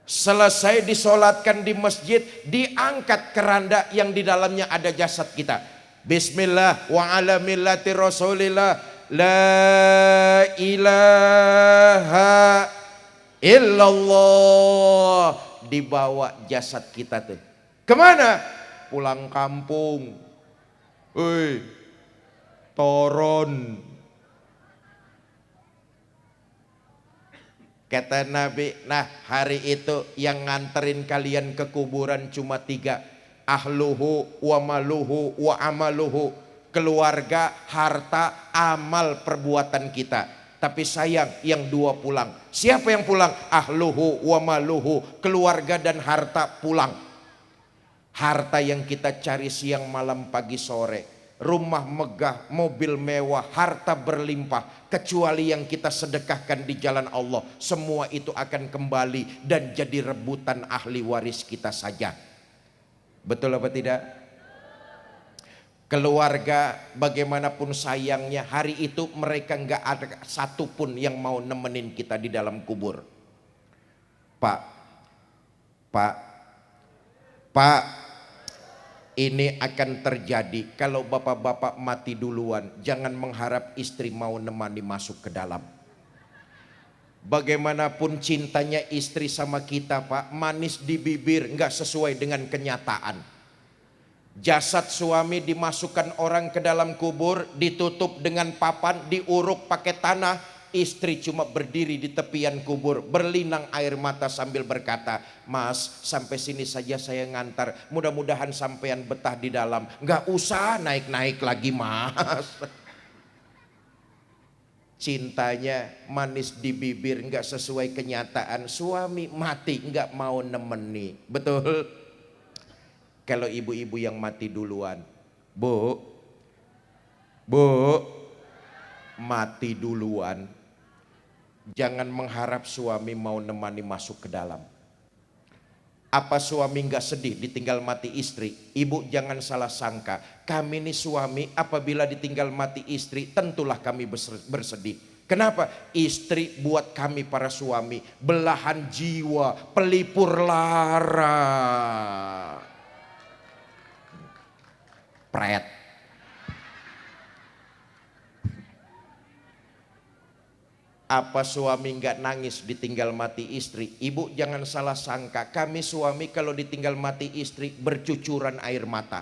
Selesai disolatkan di masjid, diangkat keranda yang di dalamnya ada jasad kita. Bismillah wa ala millati rasulillah, la ilaha illallah. Dibawa jasad kita tuh. Kemana? Pulang kampung. Hei, toron. Kata Nabi, nah hari itu yang nganterin kalian ke kuburan cuma 3. Ahluhu wa maluhu wa amaluhu. Keluarga, harta, amal perbuatan kita. Tapi sayang yang 2 pulang. Siapa yang pulang? Ahluhu wa maluhu. Keluarga dan harta pulang. Harta yang kita cari siang malam pagi sore. Rumah megah, mobil mewah, harta berlimpah. Kecuali yang kita sedekahkan di jalan Allah, semua itu akan kembali dan jadi rebutan ahli waris kita saja. Betul apa tidak? Keluarga bagaimanapun sayangnya, hari itu mereka nggak ada satupun yang mau nemenin kita di dalam kubur. Pak, ini akan terjadi kalau bapak-bapak mati duluan. Jangan mengharap istri mau nemani masuk ke dalam. Bagaimanapun cintanya istri sama kita Pak, manis di bibir nggak sesuai dengan kenyataan. Jasad suami dimasukkan orang ke dalam kubur, ditutup dengan papan, diuruk pakai tanah. Istri cuma berdiri di tepian kubur, berlinang air mata sambil berkata, "Mas, sampai sini saja saya ngantar. Mudah-mudahan sampean betah di dalam. Nggak usah naik-naik lagi, Mas." Cintanya manis di bibir, nggak sesuai kenyataan. Suami mati nggak mau nemeni. Betul? Kalau ibu-ibu yang mati duluan, Bu, mati duluan. Jangan mengharap suami mau nemani masuk ke dalam. Apa suami nggak sedih ditinggal mati istri? Ibu jangan salah sangka. Kami ini suami apabila ditinggal mati istri tentulah kami bersedih. Kenapa? Istri buat kami para suami belahan jiwa, pelipur lara. Pret. Apa suami nggak nangis ditinggal mati istri? Ibu jangan salah sangka, kami suami kalau ditinggal mati istri bercucuran air mata.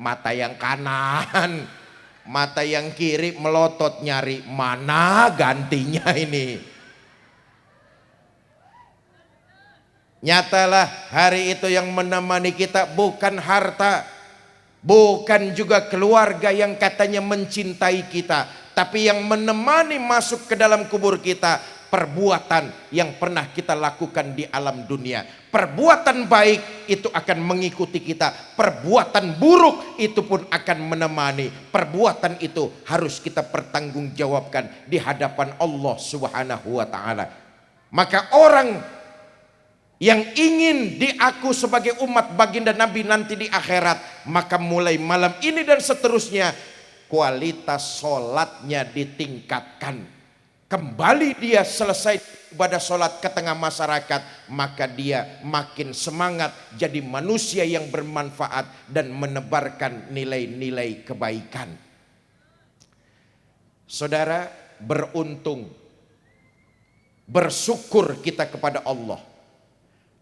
Mata yang kanan, mata yang kiri melotot nyari mana gantinya ini. Nyatalah hari itu yang menemani kita bukan harta, bukan juga keluarga yang katanya mencintai kita, tapi yang menemani masuk ke dalam kubur kita perbuatan yang pernah kita lakukan di alam dunia. Perbuatan baik itu akan mengikuti kita, perbuatan buruk itu pun akan menemani. Perbuatan itu harus kita pertanggungjawabkan di hadapan Allah Subhanahu wa taala. Maka orang yang ingin diaku sebagai umat baginda Nabi nanti di akhirat, maka mulai malam ini dan seterusnya kualitas sholatnya ditingkatkan. Kembali dia selesai ibadah sholat ke tengah masyarakat, maka dia makin semangat jadi manusia yang bermanfaat dan menebarkan nilai-nilai kebaikan. Saudara, beruntung, bersyukur kita kepada Allah.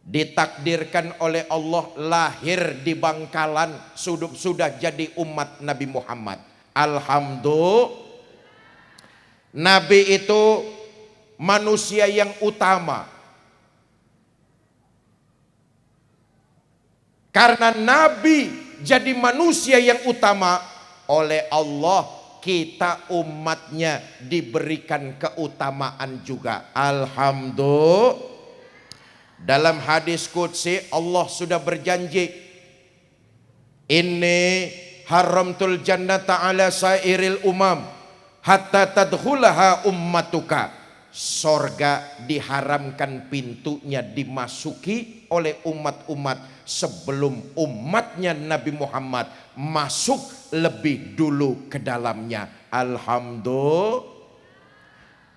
Ditakdirkan oleh Allah lahir di Bangkalan, sudah jadi umat Nabi Muhammad. Alhamdulillah. Nabi itu manusia yang utama. Karena Nabi jadi manusia yang utama, oleh Allah kita umatnya diberikan keutamaan juga. Alhamdulillah. Dalam hadis qudsi Allah sudah berjanji, inni haramtul jannata ala sairil umam hatta tadkhulaha ummatuka. Sorga diharamkan pintunya dimasuki oleh umat-umat sebelum umatnya Nabi Muhammad masuk lebih dulu ke dalamnya. Alhamdulillah.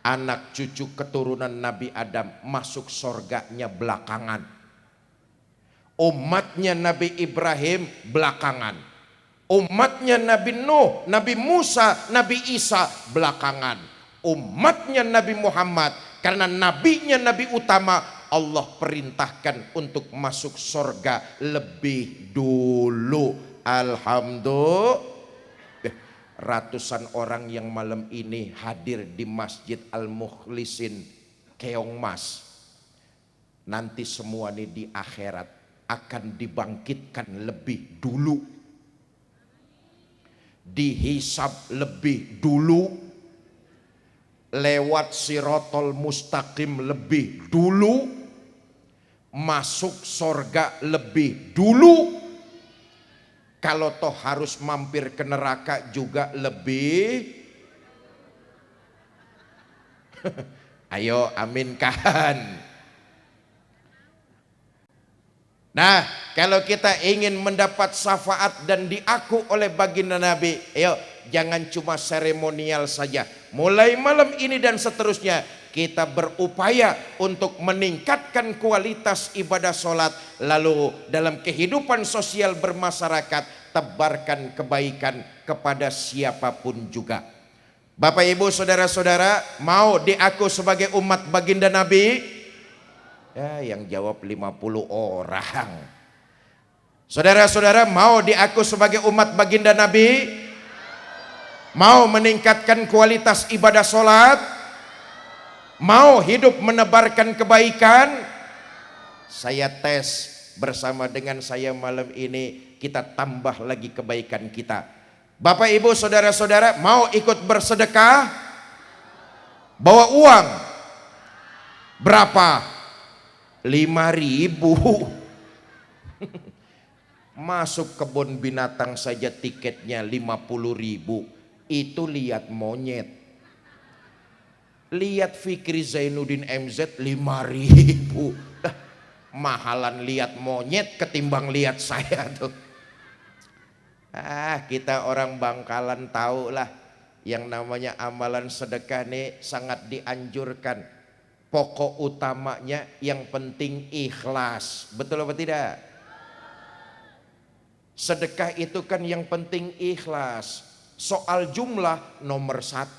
Anak cucu keturunan Nabi Adam masuk sorganya belakangan. Umatnya Nabi Ibrahim belakangan. Umatnya Nabi Nuh, Nabi Musa, Nabi Isa belakangan. Umatnya Nabi Muhammad, karena nabinya Nabi utama, Allah perintahkan untuk masuk sorga lebih dulu. Alhamdulillah. Ratusan orang yang malam ini hadir di Masjid Al-Mukhlisin Keong Mas, nanti semua ini di akhirat akan dibangkitkan lebih dulu, dihisab lebih dulu, lewat Sirotol Mustaqim lebih dulu, masuk sorga lebih dulu. Kalau toh harus mampir ke neraka juga lebih. Ayo aminkan. Nah, kalau kita ingin mendapat syafaat dan diaku oleh baginda Nabi, ayo jangan cuma seremonial saja. Mulai malam ini dan seterusnya kita berupaya untuk meningkatkan kualitas ibadah sholat. Lalu dalam kehidupan sosial bermasyarakat, tebarkan kebaikan kepada siapapun juga. Bapak ibu saudara-saudara, mau diaku sebagai umat baginda Nabi? Ya, yang jawab 50 orang. Saudara-saudara, mau diaku sebagai umat baginda Nabi? Mau meningkatkan kualitas ibadah sholat? Mau hidup menebarkan kebaikan? Saya tes bersama dengan saya malam ini, kita tambah lagi kebaikan kita. Bapak ibu saudara-saudara, mau ikut bersedekah? Bawa uang berapa? 5.000. Masuk kebun binatang saja tiketnya 50.000. Itu lihat monyet. Lihat Fikri Zainuddin MZ 5.000. Mahalan lihat monyet ketimbang lihat saya tuh. Kita orang Bangkalan tahu lah, yang namanya amalan sedekah nih sangat dianjurkan. Pokok utamanya yang penting ikhlas. Betul apa tidak? Sedekah itu kan yang penting ikhlas. Soal jumlah nomor 1.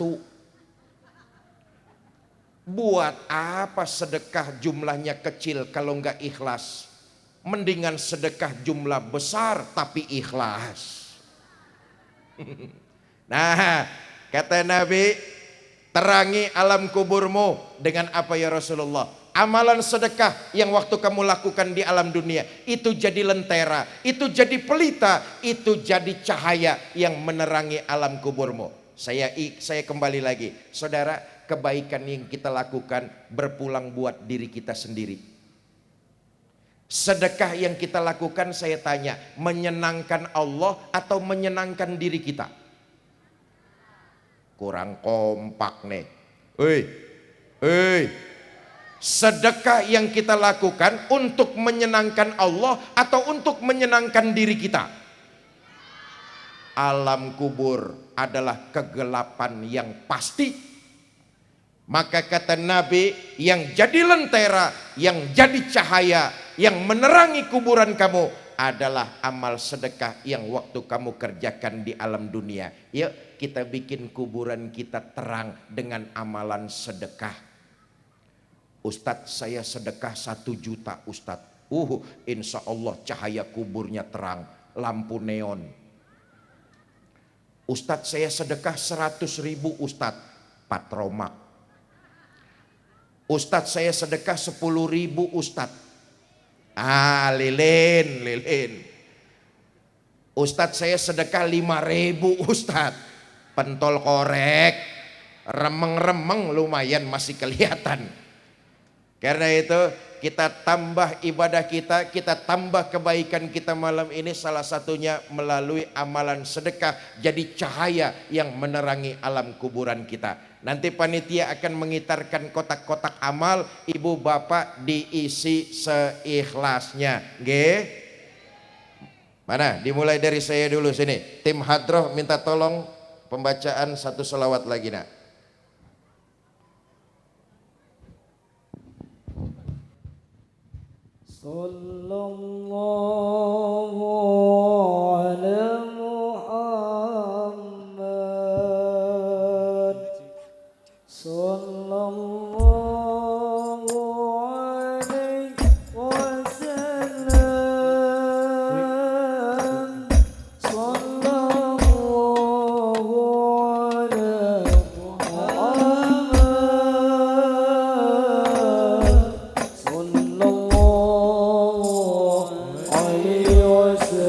Buat apa sedekah jumlahnya kecil kalau nggak ikhlas? Mendingan sedekah jumlah besar tapi ikhlas. Nah, kata Nabi, terangi alam kuburmu dengan apa ya Rasulullah? Amalan sedekah yang waktu kamu lakukan di alam dunia itu jadi lentera, itu jadi pelita, itu jadi cahaya yang menerangi alam kuburmu. Saya kembali lagi, saudara, kebaikan yang kita lakukan berpulang buat diri kita sendiri. Sedekah yang kita lakukan, saya tanya, menyenangkan Allah atau menyenangkan diri kita? Kurang kompak nih. Sedekah yang kita lakukan untuk menyenangkan Allah atau untuk menyenangkan diri kita? Alam kubur adalah kegelapan yang pasti. Maka kata Nabi, yang jadi lentera, yang jadi cahaya, yang menerangi kuburan kamu adalah amal sedekah yang waktu kamu kerjakan di alam dunia. Yuk kita bikin kuburan kita terang dengan amalan sedekah. Ustadz, saya sedekah 1 juta Ustadz. Insya Allah cahaya kuburnya terang, lampu neon. Ustadz, saya sedekah 100.000 Ustadz, patromak. Ustadz, saya sedekah 10.000 Ustadz. Lilin. Ustadz, saya sedekah 5.000 Ustadz, pentol korek, remeng-remeng lumayan masih kelihatan. Karena itu kita tambah ibadah kita tambah kebaikan kita malam ini, salah satunya melalui amalan sedekah, jadi cahaya yang menerangi alam kuburan kita. Nanti panitia akan mengitarkan kotak-kotak amal, ibu bapak diisi seikhlasnya. Mana? Dimulai dari saya dulu sini. Tim hadroh minta tolong pembacaan 1 sholawat lagi nak. Sallallahu ala Muhammad. Sallallahu alaihi wasallam. Sallallahu ala Muhammad. Sallallahu alaihi wasallam.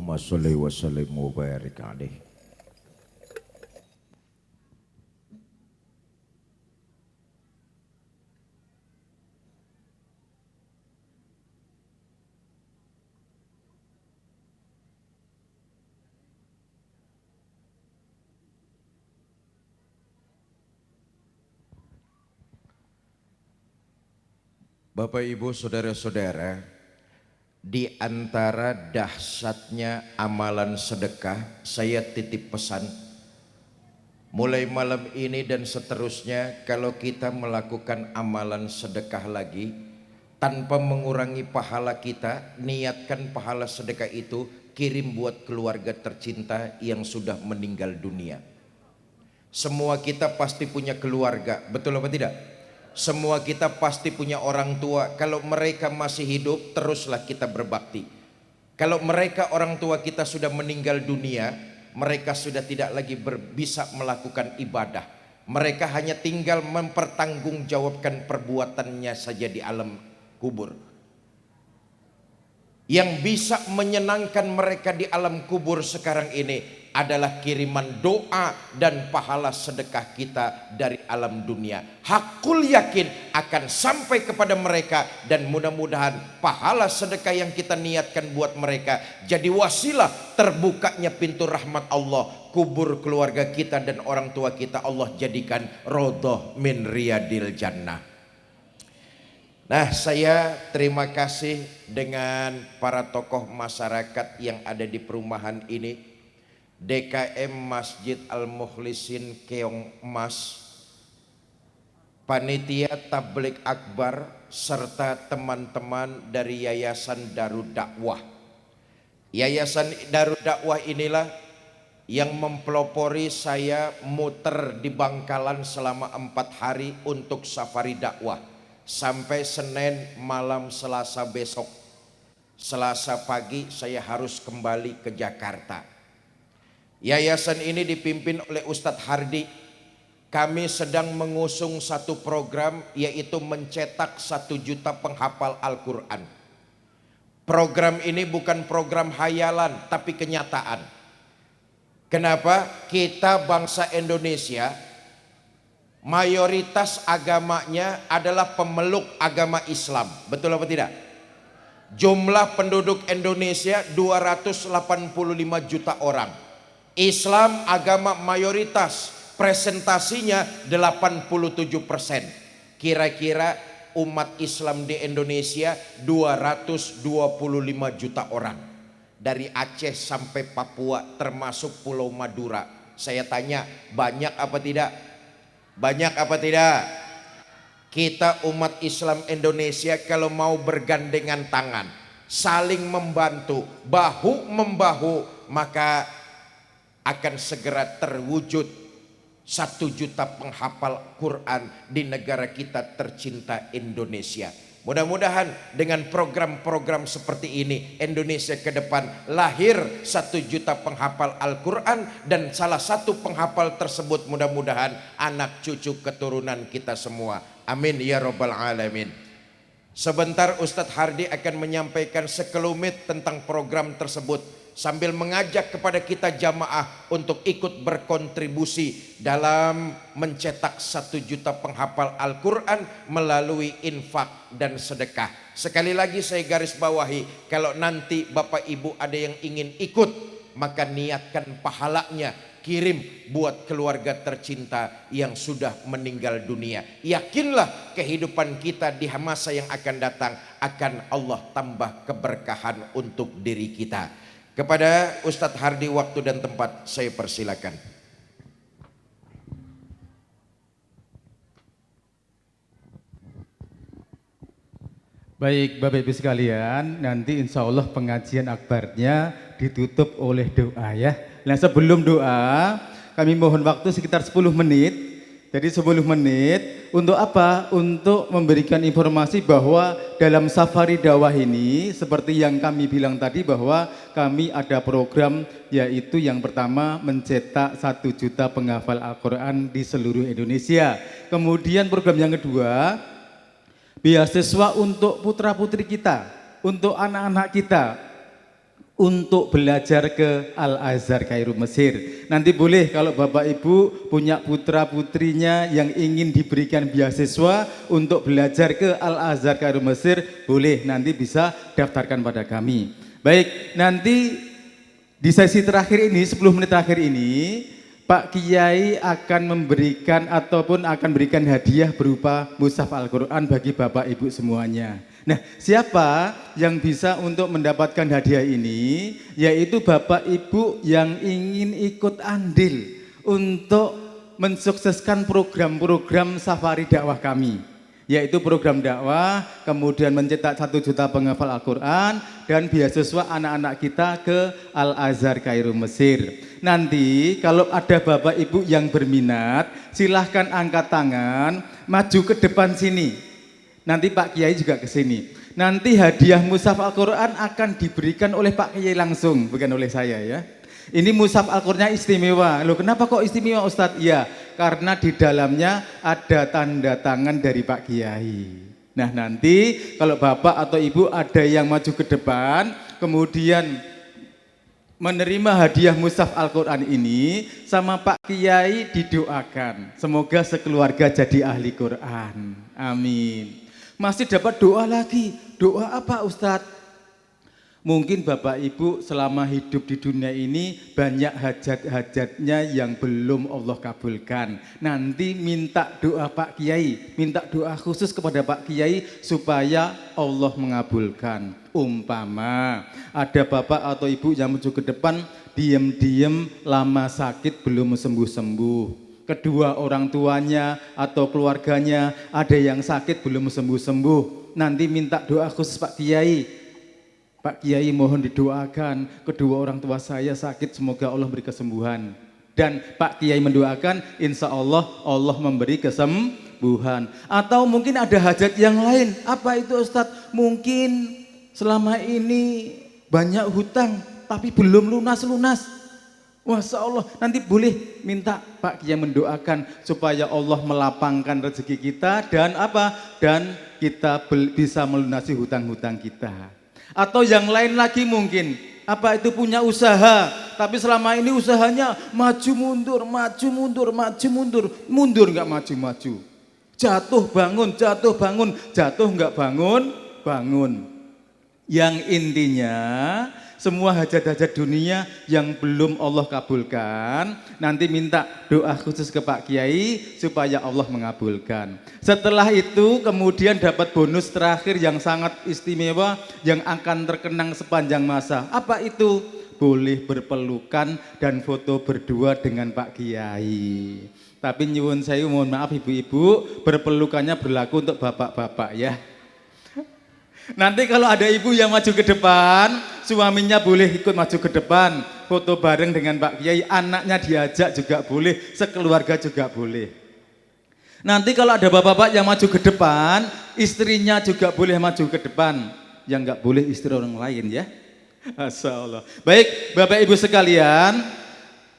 Allahumma sholli wa sallim wa barik alaih. Bapak Ibu saudara-saudara, di antara dahsyatnya amalan sedekah, saya titip pesan mulai malam ini dan seterusnya, kalau kita melakukan amalan sedekah lagi tanpa mengurangi pahala kita, niatkan pahala sedekah itu kirim buat keluarga tercinta yang sudah meninggal dunia. Semua kita pasti punya keluarga, betul apa tidak? Semua kita pasti punya orang tua. Kalau mereka masih hidup, teruslah kita berbakti. Kalau mereka orang tua kita sudah meninggal dunia, mereka sudah tidak lagi bisa melakukan ibadah. Mereka hanya tinggal mempertanggungjawabkan perbuatannya saja di alam kubur. Yang bisa menyenangkan mereka di alam kubur sekarang ini adalah kiriman doa dan pahala sedekah kita dari alam dunia. Hakul yakin akan sampai kepada mereka, dan mudah-mudahan pahala sedekah yang kita niatkan buat mereka jadi wasilah terbukanya pintu rahmat Allah. Kubur keluarga kita dan orang tua kita Allah jadikan rodhoh min riyadil jannah. Nah, saya terima kasih dengan para tokoh masyarakat yang ada di perumahan ini. DKM Masjid Al-Mukhlisin Keong Mas, panitia tabligh akbar, serta teman-teman dari Yayasan Darud Dakwah. Yayasan Darud Dakwah inilah yang mempelopori saya muter di Bangkalan selama 4 hari untuk safari dakwah sampai Senin malam Selasa besok. Selasa pagi saya harus kembali ke Jakarta. Yayasan ini dipimpin oleh Ustadz Hardi. Kami sedang mengusung satu program, yaitu mencetak 1 juta penghafal Al-Quran. Program ini bukan program hayalan, tapi kenyataan. Kenapa? Kita bangsa Indonesia mayoritas agamanya adalah pemeluk agama Islam. Betul apa tidak? Jumlah penduduk Indonesia 285 juta orang. Islam agama mayoritas, presentasinya 87%. Kira-kira umat Islam di Indonesia 225 juta orang. Dari Aceh sampai Papua termasuk Pulau Madura. Saya tanya, banyak apa tidak? Banyak apa tidak? Kita umat Islam Indonesia kalau mau bergandengan tangan, saling membantu, bahu membahu, maka akan segera terwujud 1 juta penghafal Quran di negara kita tercinta Indonesia. Mudah-mudahan dengan program-program seperti ini Indonesia ke depan lahir 1 juta penghafal Al-Quran, dan salah satu penghafal tersebut mudah-mudahan anak cucu keturunan kita semua. Amin ya rabbal alamin. Sebentar Ustadz Hardi akan menyampaikan sekelumit tentang program tersebut, sambil mengajak kepada kita jamaah untuk ikut berkontribusi dalam mencetak 1 juta penghafal Al-Quran melalui infak dan sedekah. Sekali lagi saya garis bawahi, kalau nanti Bapak Ibu ada yang ingin ikut, maka niatkan pahalanya kirim buat keluarga tercinta yang sudah meninggal dunia. Yakinlah kehidupan kita di masa yang akan datang akan Allah tambah keberkahan untuk diri kita. Kepada Ustadz Hardi, waktu dan tempat saya persilakan. Baik Bapak Ibu sekalian, nanti insya Allah pengajian akbarnya ditutup oleh doa ya. Nah sebelum doa, kami mohon waktu sekitar 10 menit. Jadi 10 menit untuk apa? Untuk memberikan informasi bahwa dalam safari dakwah ini seperti yang kami bilang tadi, bahwa kami ada program, yaitu yang pertama mencetak 1 juta penghafal Al-Quran di seluruh Indonesia. Kemudian program yang kedua, beasiswa untuk putra-putri kita, untuk anak-anak kita, untuk belajar ke Al-Azhar Kairo Mesir. Nanti boleh kalau Bapak Ibu punya putra putrinya yang ingin diberikan beasiswa untuk belajar ke Al-Azhar Kairo Mesir, boleh nanti bisa daftarkan pada kami. Baik, nanti di sesi terakhir ini, 10 menit terakhir ini, Pak Kiai akan memberikan ataupun akan berikan hadiah berupa mushaf Al-Quran bagi Bapak Ibu semuanya. Nah, siapa yang bisa untuk mendapatkan hadiah ini? Yaitu Bapak Ibu yang ingin ikut andil untuk mensukseskan program-program safari dakwah kami. Yaitu program dakwah, kemudian mencetak 1 juta penghafal Al-Quran, dan beasiswa anak-anak kita ke Al-Azhar Kairo Mesir. Nanti kalau ada Bapak Ibu yang berminat, silahkan angkat tangan, maju ke depan sini. Nanti Pak Kiai juga ke sini. Nanti hadiah mushaf Al-Quran akan diberikan oleh Pak Kiai langsung, bukan oleh saya ya. Ini mushaf Al-Qurannya istimewa. Loh, kenapa kok istimewa Ustadz? Ya, karena di dalamnya ada tanda tangan dari Pak Kiai. Nah, nanti kalau Bapak atau Ibu ada yang maju ke depan, kemudian menerima hadiah mushaf Al-Quran ini, sama Pak Kiai didoakan. Semoga sekeluarga jadi ahli Quran. Amin. Masih dapat doa lagi. Doa apa Ustadz? Mungkin Bapak Ibu selama hidup di dunia ini banyak hajat-hajatnya yang belum Allah kabulkan. Nanti minta doa Pak Kiai, minta doa khusus kepada Pak Kiai supaya Allah mengabulkan. Umpama ada Bapak atau Ibu yang maju ke depan, diam-diam lama sakit belum sembuh-sembuh. Kedua orang tuanya atau keluarganya ada yang sakit belum sembuh-sembuh. Nanti minta doa khusus Pak Kiai. Pak Kiai mohon didoakan, kedua orang tua saya sakit, semoga Allah beri kesembuhan. Dan Pak Kiai mendoakan, insya Allah Allah memberi kesembuhan. Atau mungkin ada hajat yang lain. Apa itu Ustadz? Mungkin selama ini banyak hutang tapi belum lunas-lunas. Masya Allah, nanti boleh minta Pak Kiai mendoakan supaya Allah melapangkan rezeki kita dan apa? Dan kita bisa melunasi hutang-hutang kita. Atau yang lain lagi mungkin, apa itu punya usaha, tapi selama ini usahanya maju mundur, maju mundur, maju mundur, mundur nggak maju-maju. Jatuh bangun, jatuh bangun, jatuh nggak bangun, bangun. Yang intinya semua hajat-hajat dunia yang belum Allah kabulkan, nanti minta doa khusus ke Pak Kiai supaya Allah mengabulkan. Setelah itu kemudian dapat bonus terakhir yang sangat istimewa yang akan terkenang sepanjang masa. Apa itu? Boleh berpelukan dan foto berdua dengan Pak Kiai. Tapi nyuwun saya mohon maaf ibu-ibu, berpelukannya berlaku untuk bapak-bapak ya. Nanti kalau ada ibu yang maju ke depan, suaminya boleh ikut maju ke depan, foto bareng dengan Pak Kiai, anaknya diajak juga boleh, sekeluarga juga boleh. Nanti kalau ada bapak-bapak yang maju ke depan, istrinya juga boleh maju ke depan, yang nggak boleh istri orang lain ya. Masya Allah. Baik Bapak Ibu sekalian,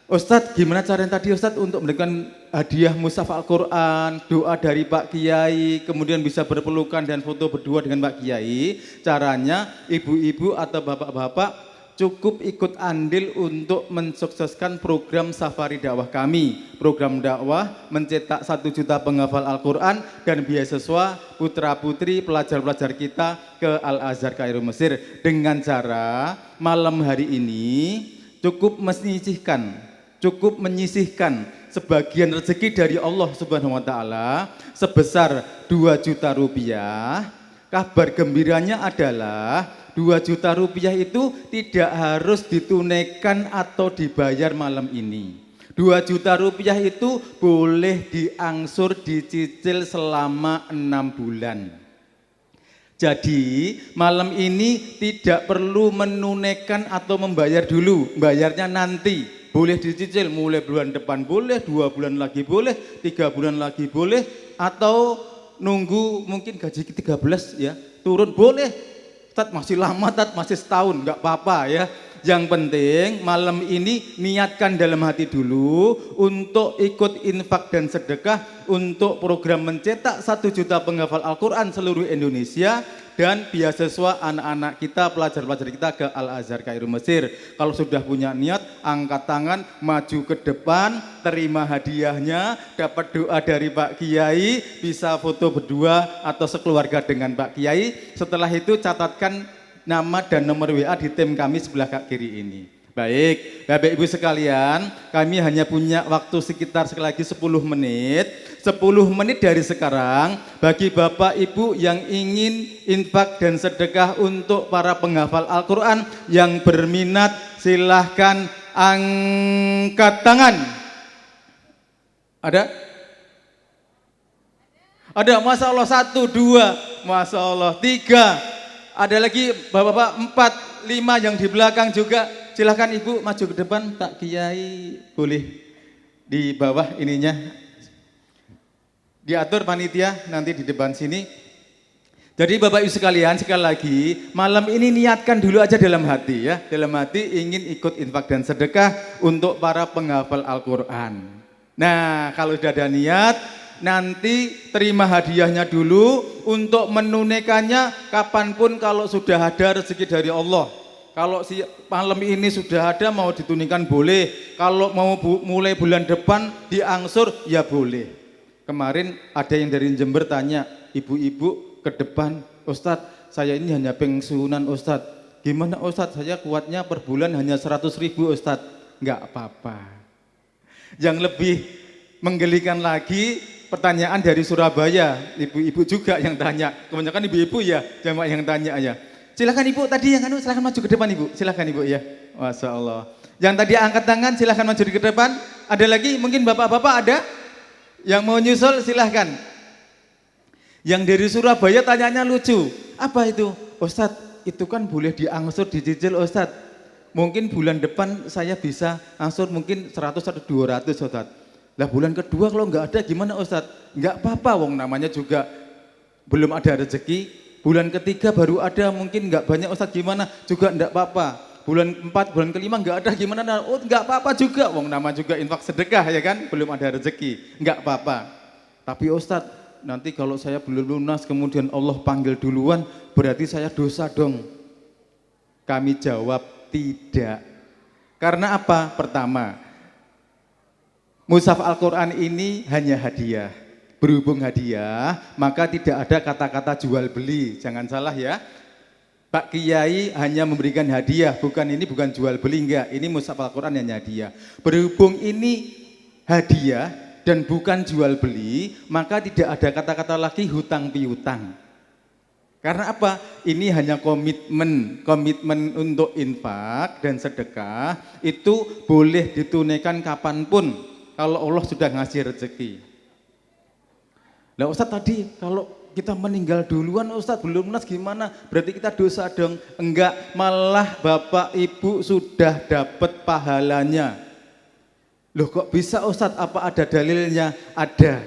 Ustadz gimana caranya tadi Ustadz untuk memberikan hadiah mushaf Al-Quran, doa dari Pak Kiai, kemudian bisa berpelukan dan foto berdua dengan Pak Kiai. Caranya ibu-ibu atau bapak-bapak cukup ikut andil untuk mensukseskan program safari dakwah kami. Program dakwah mencetak 1 juta penghafal Al-Quran dan beasiswa putra-putri pelajar-pelajar kita ke Al-Azhar Kairo Mesir. Dengan cara malam hari ini cukup menyisihkan sebagian rezeki dari Allah Subhanahu wa taala sebesar 2 juta rupiah. Kabar gembiranya adalah 2 juta rupiah itu tidak harus ditunaikan atau dibayar malam ini. 2 juta rupiah itu boleh diangsur dicicil selama 6 bulan. Jadi malam ini tidak perlu menunaikan atau membayar dulu, bayarnya nanti. Boleh dicicil mulai bulan depan boleh, 2 bulan lagi boleh, 3 bulan lagi boleh, atau nunggu mungkin gaji ke-13 ya, turun boleh. Tat masih lama, tat masih setahun, nggak apa-apa ya. Yang penting malam ini niatkan dalam hati dulu untuk ikut infak dan sedekah untuk program mencetak 1 juta penghafal Al-Quran seluruh Indonesia dan beasiswa anak-anak kita, pelajar-pelajar kita ke Al-Azhar Kairo Mesir. Kalau sudah punya niat, angkat tangan, maju ke depan, terima hadiahnya, dapat doa dari Pak Kiai, bisa foto berdua atau sekeluarga dengan Pak Kiai. Setelah itu catatkan nama dan nomor WA di tim kami sebelah kiri ini. Baik, Bapak Ibu sekalian, kami hanya punya waktu sekitar sekali lagi 10 menit. 10 menit dari sekarang, bagi Bapak Ibu yang ingin infak dan sedekah untuk para penghafal Al-Quran yang berminat, silahkan angkat tangan. Ada? Ada, Masya Allah, 1, 2, Masya Allah, 3. Ada lagi Bapak-bapak 4, 5 yang di belakang juga. Silahkan Ibu maju ke depan, Pak Kiai boleh di bawah ininya. Diatur panitia nanti di depan sini. Jadi Bapak Ibu sekalian, sekali lagi malam ini niatkan dulu aja dalam hati ya. Dalam hati ingin ikut infak dan sedekah untuk para penghafal Al-Quran. Nah kalau sudah ada niat, nanti terima hadiahnya dulu. Untuk menunaikannya kapanpun kalau sudah ada rezeki dari Allah. Kalau malam ini sudah ada mau ditunaikan boleh. Kalau mau mulai bulan depan diangsur ya boleh. Kemarin ada yang dari Jember tanya, ibu-ibu ke depan, Ustadz saya ini hanya pensiunan Ustadz. Gimana Ustadz, saya kuatnya per bulan hanya 100.000 Ustadz. Enggak apa-apa. Yang lebih menggelikan lagi pertanyaan dari Surabaya, ibu-ibu juga yang tanya. Kebanyakan ibu-ibu ya, jamaah yang tanya ya. Silakan Ibu tadi yang silakan maju ke depan Ibu. Silakan Ibu ya. Masya Allah. Yang tadi angkat tangan silakan maju ke depan. Ada lagi mungkin bapak-bapak ada yang mau nyusul silahkan. Yang dari Surabaya tanyanya lucu. Apa itu? Ustadz itu kan boleh diangsur dicicil Ustadz. Mungkin bulan depan saya bisa angsur mungkin 100 atau 200 Ustadz. Lah bulan kedua kalau nggak ada gimana Ustadz? Nggak apa-apa wong namanya juga belum ada rezeki. Bulan ketiga baru ada mungkin nggak banyak Ustadz gimana juga enggak apa-apa. Bulan 4, bulan kelima nggak ada gimana? Oh nggak apa-apa juga. Wong nama juga infak sedekah ya kan, belum ada rezeki, nggak apa-apa. Tapi Ustadz nanti kalau saya belum lunas kemudian Allah panggil duluan, berarti saya dosa dong. Kami jawab tidak. Karena apa? Pertama, mushaf Al-Quran ini hanya hadiah. Berhubung hadiah, maka tidak ada kata-kata jual beli. Jangan salah ya. Pak Kiai hanya memberikan hadiah, bukan jual beli, enggak. Ini mushaf Al-Quran hanya hadiah. Berhubung ini hadiah dan bukan jual beli, maka tidak ada kata-kata lagi hutang piutang. Karena apa? Ini hanya komitmen untuk infak dan sedekah itu boleh ditunaikan kapanpun kalau Allah sudah ngasih rezeki. Nah Ustadz tadi kalau kita meninggal duluan Ustadz belum lunas gimana? Berarti kita dosa dong? Enggak, malah Bapak Ibu sudah dapat pahalanya. Loh kok bisa Ustadz? Apa ada dalilnya? Ada.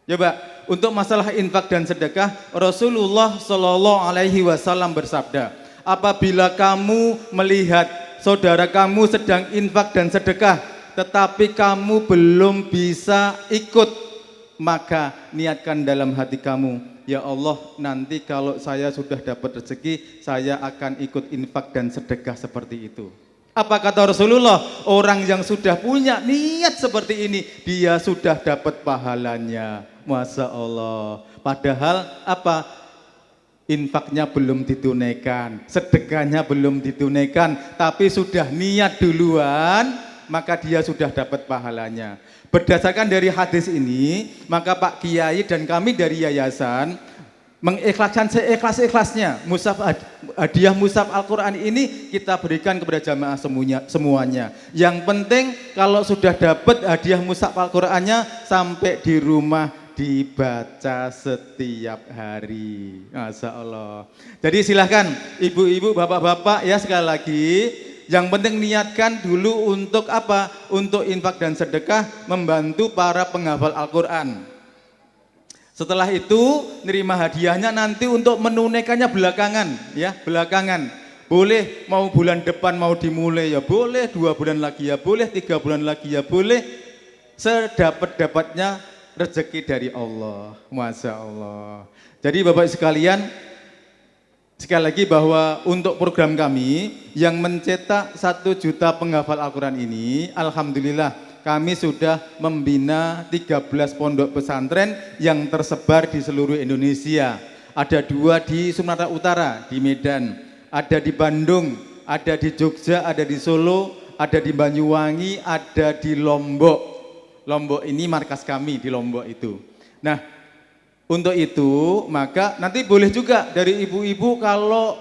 Ya Pak, untuk masalah infak dan sedekah Rasulullah Shallallahu Alaihi Wasallam bersabda, apabila kamu melihat saudara kamu sedang infak dan sedekah tetapi kamu belum bisa ikut, maka niatkan dalam hati kamu, ya Allah nanti kalau saya sudah dapat rezeki saya akan ikut infak dan sedekah seperti itu. Apa kata Rasulullah? Orang yang sudah punya niat seperti ini dia sudah dapat pahalanya. Masya Allah. Padahal apa? Infaknya belum ditunaikan, sedekahnya belum ditunaikan, tapi sudah niat duluan, maka dia sudah dapat pahalanya. Berdasarkan dari hadis ini, maka Pak Kiai dan kami dari yayasan mengikhlaskan seikhlas-ikhlasnya hadiah mushaf Al-Quran ini kita berikan kepada jamaah semuanya. Yang penting kalau sudah dapat hadiah mushaf Al-Qurannya sampai di rumah dibaca setiap hari. Masya Allah. Jadi silahkan ibu-ibu, bapak-bapak ya sekali lagi. Yang penting niatkan dulu untuk apa? Untuk infak dan sedekah membantu para penghafal Al-Quran. Setelah itu nerima hadiahnya nanti untuk menunaikannya belakangan ya, belakangan. Boleh mau bulan depan mau dimulai ya boleh, 2 bulan lagi ya boleh, 3 bulan lagi ya boleh. Sedapat-dapatnya rezeki dari Allah. Masya Allah. Jadi Bapak sekalian, sekali lagi bahwa untuk program kami yang mencetak 1 juta penghafal Al-Quran ini, alhamdulillah kami sudah membina 13 pondok pesantren yang tersebar di seluruh Indonesia. Ada 2 di Sumatera Utara, di Medan, ada di Bandung, ada di Jogja, ada di Solo, ada di Banyuwangi, ada di Lombok. Lombok ini markas kami di Lombok itu. Nah, untuk itu maka nanti boleh juga dari ibu-ibu kalau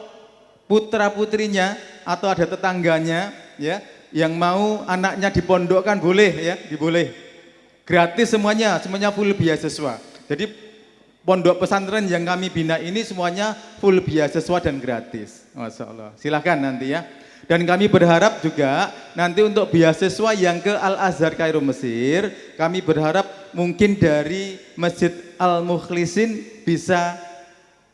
putra-putrinya atau ada tetangganya ya yang mau anaknya dipondokkan boleh ya, diboleh. Gratis semuanya full beasiswa. Jadi pondok pesantren yang kami bina ini semuanya full beasiswa dan gratis. Masya Allah. Silahkan nanti ya. Dan kami berharap juga nanti untuk beasiswa yang ke Al-Azhar Kairo Mesir, kami berharap mungkin dari Masjid Al-Mukhlisin bisa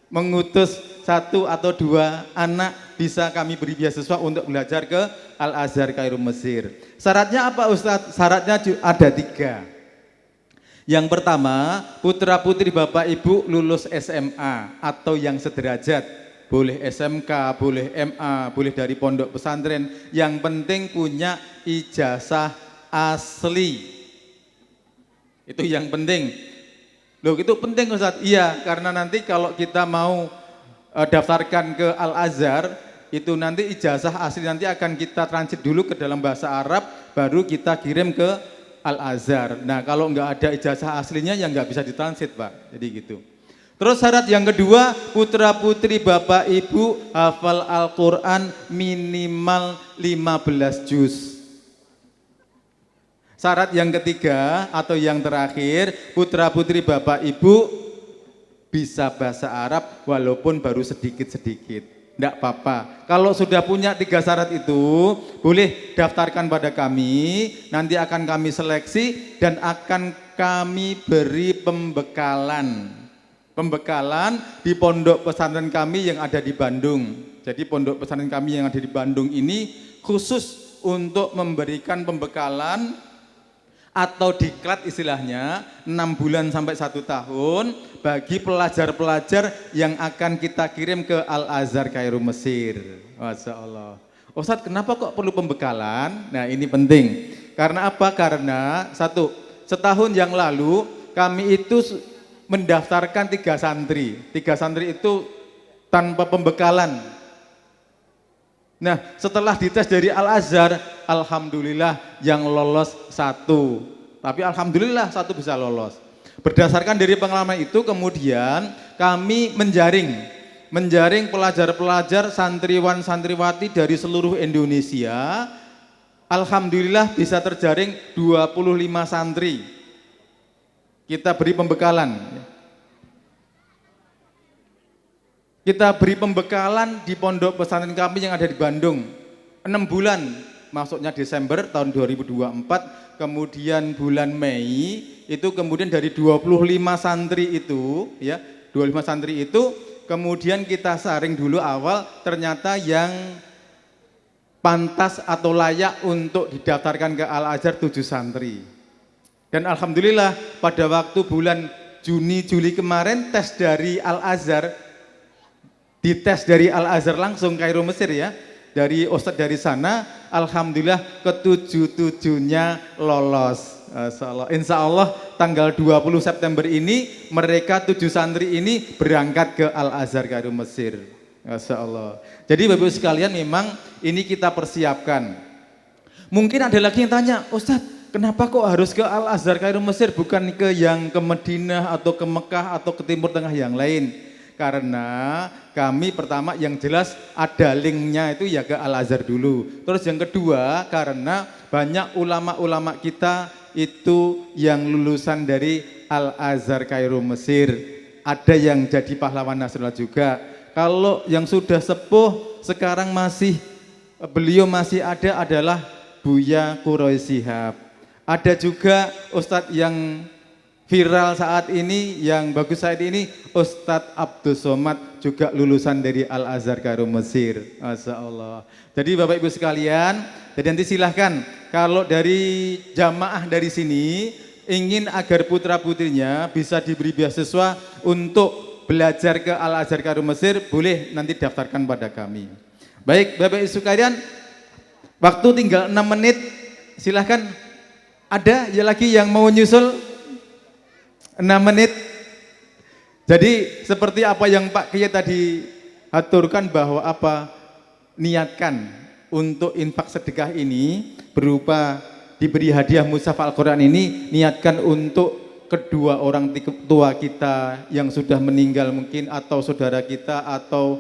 mengutus 1 atau 2 anak bisa kami beri beasiswa untuk belajar ke Al-Azhar Kairo Mesir. Syaratnya apa Ustadz? Syaratnya ada 3. Yang pertama, putra putri bapak ibu lulus SMA atau yang sederajat. Boleh SMK, boleh MA, boleh dari pondok pesantren. Yang penting punya ijazah asli. Itu yang penting. Loh itu penting Ustaz? Iya, karena nanti kalau kita mau daftarkan ke Al-Azhar, itu nanti ijazah asli nanti akan kita transit dulu ke dalam bahasa Arab, baru kita kirim ke Al-Azhar. Nah kalau nggak ada ijazah aslinya ya nggak bisa ditransit Pak, jadi gitu. Terus syarat yang kedua, putra putri bapak ibu hafal Al-Quran minimal 15 juz. Syarat yang ketiga atau yang terakhir, putra putri bapak ibu bisa bahasa Arab walaupun baru sedikit-sedikit. Enggak apa-apa. Kalau sudah punya 3 syarat itu, boleh daftarkan pada kami, nanti akan kami seleksi dan akan kami beri pembekalan. Pembekalan di pondok pesantren kami yang ada di Bandung. Jadi pondok pesantren kami yang ada di Bandung ini khusus untuk memberikan pembekalan atau diklat istilahnya 6 bulan sampai 1 tahun bagi pelajar-pelajar yang akan kita kirim ke Al-Azhar Kairo Mesir. Masya Allah. Ustadz kenapa kok perlu pembekalan? Nah ini penting. Karena apa? Karena 1, setahun yang lalu kami itu mendaftarkan 3 santri. 3 santri itu tanpa pembekalan. Nah setelah dites dari Al-Azhar, alhamdulillah yang lolos 1. Tapi alhamdulillah 1 bisa lolos. Berdasarkan dari pengalaman itu kemudian kami menjaring pelajar-pelajar santriwan-santriwati dari seluruh Indonesia. Alhamdulillah bisa terjaring 25 santri. Kita beri pembekalan. Kita beri pembekalan di pondok pesantren kami yang ada di Bandung. 6 bulan, maksudnya Desember tahun 2024, kemudian bulan Mei, itu kemudian dari 25 santri itu, ya, 25 santri itu, kemudian kita saring dulu awal, ternyata yang pantas atau layak untuk didaftarkan ke Al-Azhar 7 santri. Dan alhamdulillah pada waktu bulan Juni Juli kemarin tes dari Al-Azhar, dites dari Al-Azhar langsung Kairo Mesir ya, dari ustadz dari sana, alhamdulillah ke-7-7-nya lolos. Insya Allah tanggal 20 September ini mereka 7 santri ini berangkat ke Al-Azhar Kairo Mesir. Masya Allah. Jadi Bapak Ibu sekalian memang ini kita persiapkan. Mungkin ada lagi yang tanya, Ustadz kenapa kok harus ke Al-Azhar Kairo Mesir bukan ke yang ke Madinah atau ke Mekah atau ke Timur Tengah yang lain? Karena kami pertama yang jelas ada linknya itu ya ke Al-Azhar dulu. Terus yang kedua karena banyak ulama-ulama kita itu yang lulusan dari Al-Azhar Kairo Mesir. Ada yang jadi pahlawan nasional juga. Kalau yang sudah sepuh sekarang beliau masih ada adalah Buya Quraisy Shihab. Ada juga Ustadz yang viral saat ini, yang bagus saat ini, Ustadz Abdul Somad juga lulusan dari Al-Azhar Kairo Mesir. Masya Allah. Jadi Bapak Ibu sekalian, jadi nanti silahkan kalau dari jamaah dari sini ingin agar putra putrinya bisa diberi beasiswa untuk belajar ke Al-Azhar Karum Mesir, boleh nanti daftarkan pada kami. Baik, Bapak Ibu sekalian, waktu tinggal 6 menit, silahkan. Ada ya lagi yang mau nyusul? 6 menit. Jadi seperti apa yang Pak Kiai tadi aturkan bahwa niatkan untuk infak sedekah ini berupa diberi hadiah mushaf Al-Quran ini, niatkan untuk kedua orang tua kita yang sudah meninggal mungkin, atau saudara kita, atau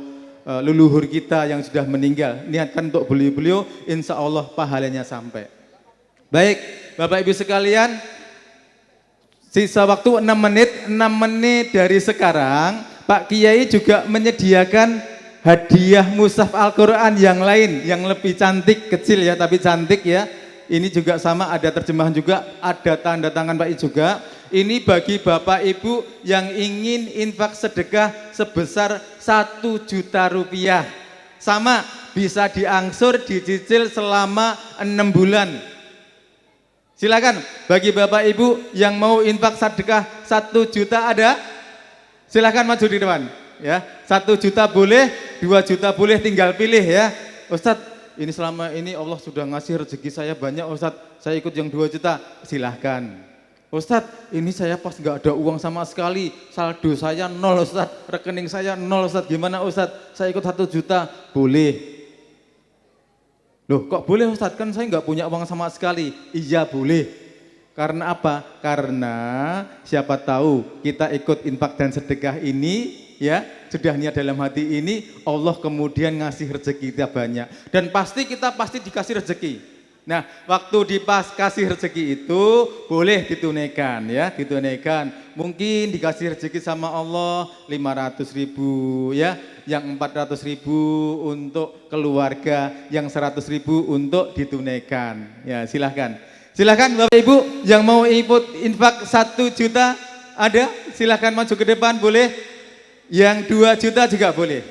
leluhur kita yang sudah meninggal. Niatkan untuk beliau-beliau, insya Allah pahalanya sampai. Baik, Bapak Ibu sekalian, sisa waktu 6 menit. 6 menit dari sekarang, Pak Kiai juga menyediakan hadiah mushaf Al-Quran yang lain, yang lebih cantik, kecil ya, tapi cantik ya. Ini juga sama, ada terjemahan juga, ada tanda tangan Pak I juga. Ini bagi Bapak Ibu yang ingin infak sedekah sebesar 1 juta rupiah. Sama, bisa diangsur, dicicil selama 6 bulan. Silakan, bagi Bapak Ibu yang mau infak sedekah 1 juta ada? Silakan maju di depan. Ya, 1 juta boleh, 2 juta boleh, tinggal pilih ya. Ustadz, ini selama ini Allah sudah ngasih rezeki saya banyak Ustadz, saya ikut yang 2 juta, silahkan. Ustadz, ini saya pas nggak ada uang sama sekali, saldo saya 0 Ustadz, rekening saya 0 Ustadz, gimana Ustadz, saya ikut 1 juta, boleh. Loh kok boleh Ustadz, kan saya nggak punya uang sama sekali. Iya boleh. Karena apa? Karena siapa tahu kita ikut infak dan sedekah ini, ya sudah niat dalam hati ini, Allah kemudian ngasih rezeki kita banyak, dan kita pasti dikasih rezeki. Nah, waktu kasih rezeki itu boleh ditunaikan ya, ditunaikan. Mungkin dikasih rezeki sama Allah 500.000 ya, yang 400.000 untuk keluarga, yang 100.000 untuk ditunaikan. Ya, silahkan. Silahkan Bapak Ibu yang mau ikut infak 1 juta ada, silahkan maju ke depan, boleh. Yang 2 juta juga boleh.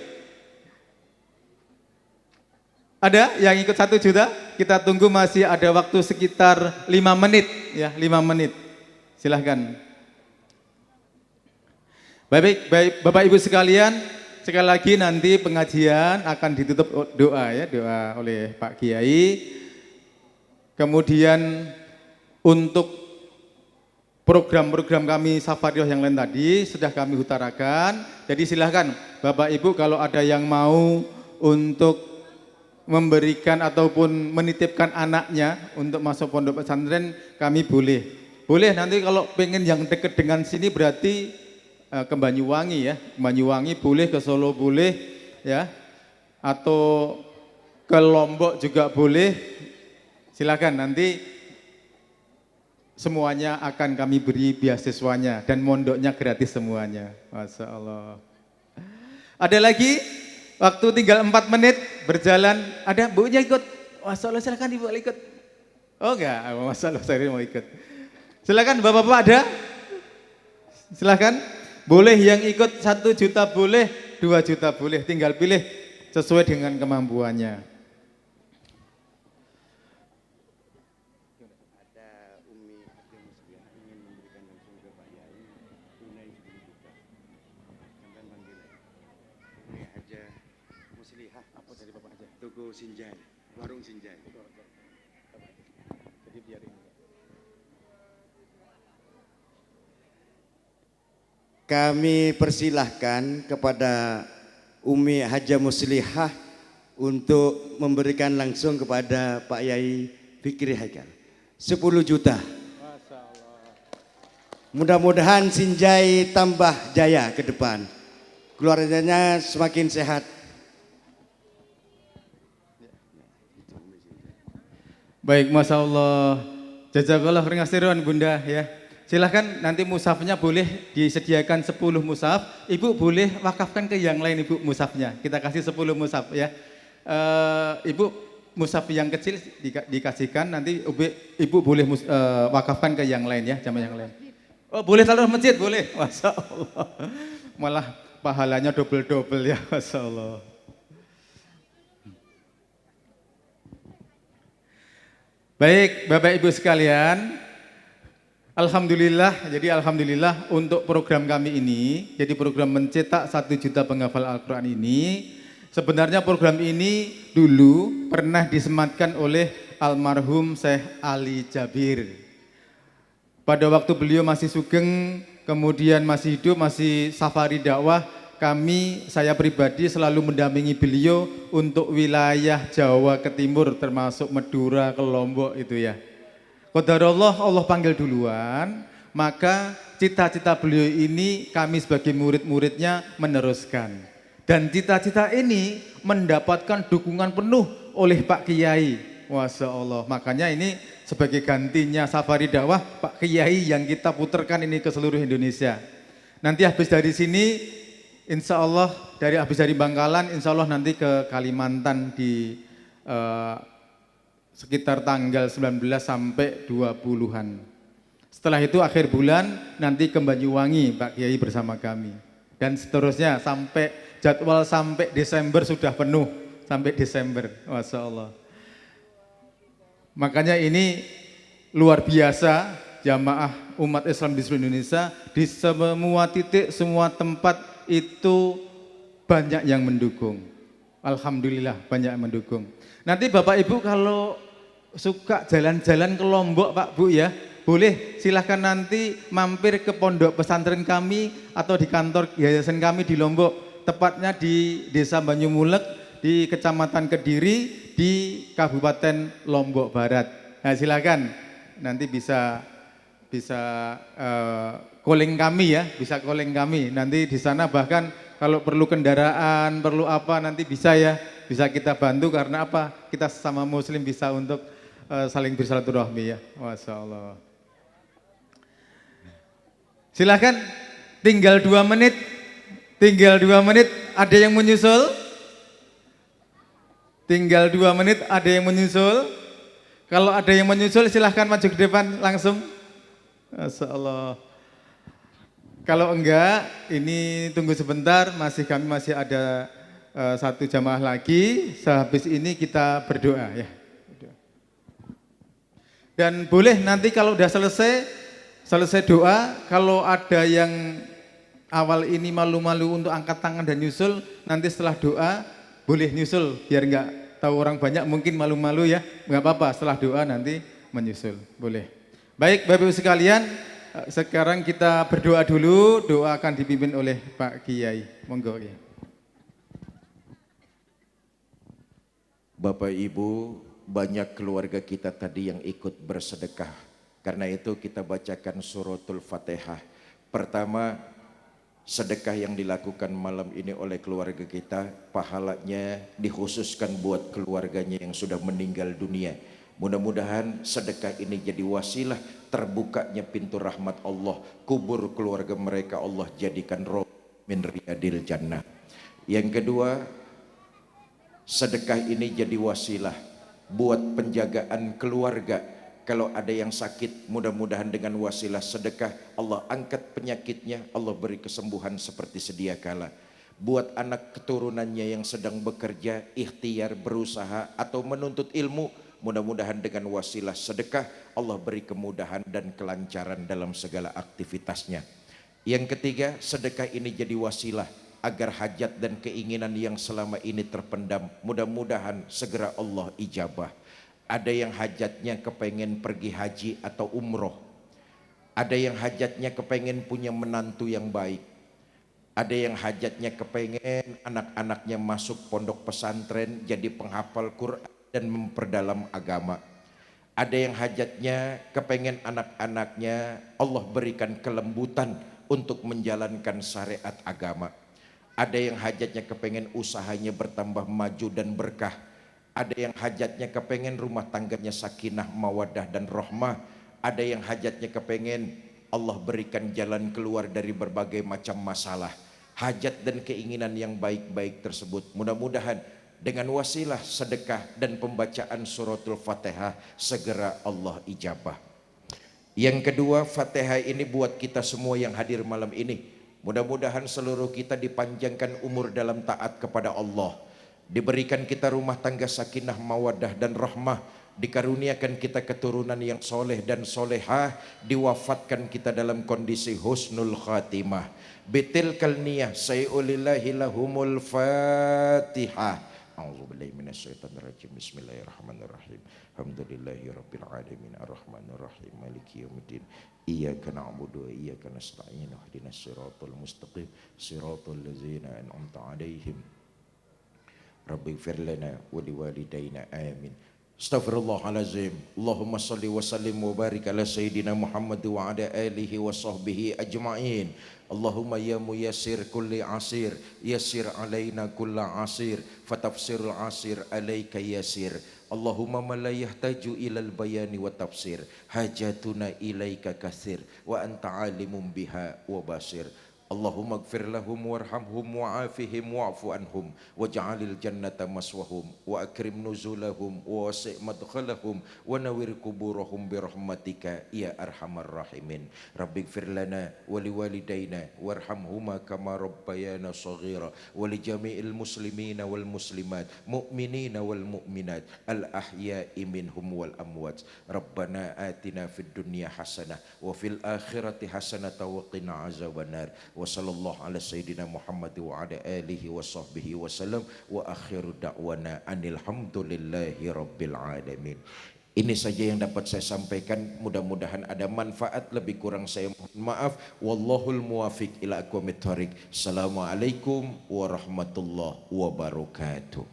Ada yang ikut 1 juta? Kita tunggu, masih ada waktu sekitar 5 menit ya, 5 menit. Silahkan. Baik, Bapak Ibu sekalian, sekali lagi nanti pengajian akan ditutup doa ya, doa oleh Pak Kiai. Kemudian untuk program-program kami Safariyah yang lain tadi sudah kami utarakan. Jadi silahkan Bapak Ibu kalau ada yang mau untuk memberikan ataupun menitipkan anaknya untuk masuk pondok pesantren, kami boleh. Boleh, nanti kalau pengen yang dekat dengan sini berarti ke Banyuwangi ya. Banyuwangi boleh, ke Solo boleh ya. Atau ke Lombok juga boleh. Silakan, nanti semuanya akan kami beri beasiswanya dan mondoknya gratis semuanya. Masya Allah. Ada lagi? Waktu tinggal 4 menit berjalan. Ada bunya ikut? Masya Allah, silakan Ibu ikut. Oh enggak, Masya Allah saya mau ikut. Silakan Bapak-bapak ada? Silakan. Boleh yang ikut 1 juta boleh, 2 juta boleh. Tinggal pilih sesuai dengan kemampuannya. Toko Sinjai, warung Sinjai. Kami persilahkan kepada Umi Haja Muslihah untuk memberikan langsung kepada Pak Yai Fikri Haikal 10 juta. Mudah-mudahan Sinjai tambah jaya ke depan, keluarganya semakin sehat. Baik, Masya Allah. Jazakallah khairan Bunda ya. Silahkan nanti mushafnya boleh disediakan 10 mushaf. Ibu boleh wakafkan ke yang lain Ibu mushafnya. Kita kasih 10 mushaf ya. Ibu mushaf yang kecil dikasihkan, nanti Ibu boleh wakafkan ke yang lain ya, jamaah yang lain. Oh boleh taruh masjid, boleh. Masya Allah. Malah pahalanya double-double ya, Masya Allah. Baik, Bapak Ibu sekalian, Alhamdulillah untuk program kami ini, jadi program mencetak 1 juta penghafal Al-Quran ini, sebenarnya program ini dulu pernah disematkan oleh almarhum Syekh Ali Jabir. Pada waktu beliau masih sugeng, kemudian masih hidup, masih safari dakwah, saya pribadi selalu mendampingi beliau untuk wilayah Jawa ke timur, termasuk Madura, ke Lombok itu ya. Qadarullah Allah panggil duluan, maka cita-cita beliau ini kami sebagai murid-muridnya meneruskan. Dan cita-cita ini mendapatkan dukungan penuh oleh Pak Kiai. Masya Allah, makanya ini sebagai gantinya safari dakwah Pak Kiai yang kita putarkan ini ke seluruh Indonesia. Nanti habis dari sini, insya Allah habis dari Bangkalan, insya Allah nanti ke Kalimantan di sekitar tanggal 19 sampai 20-an. Setelah itu akhir bulan nanti ke Banyuwangi Pak Kiai bersama kami. Dan seterusnya jadwal sampai Desember sudah penuh, sampai Desember, Masya Allah. Makanya ini luar biasa jamaah umat Islam di seluruh Indonesia, di semua titik, semua tempat itu banyak yang mendukung. Alhamdulillah banyak yang mendukung. Nanti Bapak Ibu kalau suka jalan-jalan ke Lombok Pak Bu ya, boleh silahkan nanti mampir ke pondok pesantren kami atau di kantor yayasan kami di Lombok, tepatnya di Desa Banyumulek di Kecamatan Kediri di Kabupaten Lombok Barat. Nah silakan nanti bisa calling kami ya, bisa calling kami. Nanti di sana bahkan kalau perlu kendaraan, perlu apa nanti bisa ya, bisa kita bantu karena apa? Kita sesama Muslim bisa untuk saling bersilaturahmi ya. Masya Allah. Silakan, tinggal 2 menit, ada yang menyusul? Tinggal 2 menit, ada yang menyusul? Kalau ada yang menyusul silahkan maju ke depan langsung. Masya Allah. Kalau enggak, ini tunggu sebentar, kami masih ada 1 jamaah lagi. Sehabis ini kita berdoa ya. Dan boleh nanti kalau udah selesai doa, kalau ada yang awal ini malu-malu untuk angkat tangan dan nyusul, nanti setelah doa boleh nyusul, biar enggak tahu orang banyak mungkin malu-malu ya, enggak apa-apa, setelah doa nanti menyusul, boleh. Baik Bapak Ibu sekalian, sekarang kita berdoa dulu, doa akan dipimpin oleh Pak Kiai, monggo ya. Bapak Ibu, banyak keluarga kita tadi yang ikut bersedekah, karena itu kita bacakan suratul Fatihah. Pertama, sedekah yang dilakukan malam ini oleh keluarga kita, pahalanya dikhususkan buat keluarganya yang sudah meninggal dunia. Mudah-mudahan sedekah ini jadi wasilah terbukanya pintu rahmat Allah, kubur keluarga mereka Allah jadikan roh min riyadil jannah. Yang kedua, sedekah ini jadi wasilah buat penjagaan keluarga. Kalau ada yang sakit, mudah-mudahan dengan wasilah sedekah Allah angkat penyakitnya, Allah beri kesembuhan seperti sedia kala. Buat anak keturunannya yang sedang bekerja, ikhtiar, berusaha atau menuntut ilmu, mudah-mudahan dengan wasilah sedekah Allah beri kemudahan dan kelancaran dalam segala aktivitasnya. Yang ketiga, sedekah ini jadi wasilah agar hajat dan keinginan yang selama ini terpendam, mudah-mudahan segera Allah ijabah. Ada yang hajatnya kepengen pergi haji atau umroh. Ada yang hajatnya kepengen punya menantu yang baik. Ada yang hajatnya kepengen anak-anaknya masuk pondok pesantren, jadi penghafal Quran dan memperdalam agama. Ada yang hajatnya kepengen anak-anaknya Allah berikan kelembutan untuk menjalankan syariat agama. Ada yang hajatnya kepengen usahanya bertambah maju dan berkah. Ada yang hajatnya kepengen rumah tangganya sakinah, mawadah dan rahmah. Ada yang hajatnya kepengen Allah berikan jalan keluar dari berbagai macam masalah. Hajat dan keinginan yang baik-baik tersebut mudah-mudahan dengan wasilah sedekah dan pembacaan suratul Fatihah segera Allah ijabah. Yang kedua, Fatihah ini buat kita semua yang hadir malam ini. Mudah-mudahan seluruh kita dipanjangkan umur dalam taat kepada Allah. Diberikan kita rumah tangga sakinah, mawadah dan rahmah. dikaruniakan kita keturunan yang soleh dan solehah, diwafatkan kita dalam kondisi husnul khatimah. Bitilkal niyah sayulillahi lahumul fatihah. A'udzubillahi minasyaitonirrajim. Bismillahirrahmanirrahim. Alhamdulillahirabbil alamin arrahmanir rahim maliki yaumiddin. Iyyaka na'budu wa iyyaka nasta'in. Ihdinas siratal mustaqim. Siratal ladzina an'amta 'alaihim. Rabbighfir lana wa liwalidayna amin. Astaghfirullahalazim. Allahumma salli wa sallim wa barik ala sayyidina Muhammad wa ala alihi wa sahbihi ajma'in. Allahumma ya muyassir kulli asir, yassir alaina kulla asir, fatafsirul asir alaika yasir. Allahumma man la yahtaju ilal bayani wa tafsir, hajatuna ilaika kathir, wa anta alimun biha wa basir. Allahumma gfir lahum warhamhum wa'afihim wa'fu anhum waj'alil jannata maswahum wa akrim nuzulahum wa wasi' madkhalahum wa nawir kuburahum birahmatika ya arhamar rahimin. Rabbi gfir lana wa liwalidayna warhamhuma kama rabbayana saghira wa li jami'il muslimina wal muslimat mu'minina wal mu'minat al ahya'i minhum wal amwat. Rabbana atina fid dunya hasanah wa fil akhirati hasanah wa qina azabannar. Wa sallallahu ala sayyidina Muhammad wa ala alihi wa sahbihi wa sallam wa akhiru da'wana anil hamdulillahi rabbil alamin. Ini saja yang dapat saya sampaikan, mudah-mudahan ada manfaat, lebih kurang saya mohon maaf. Wallahul muwafiq ila aqwamit thoriq. Assalamualaikum warahmatullahi wabarakatuh.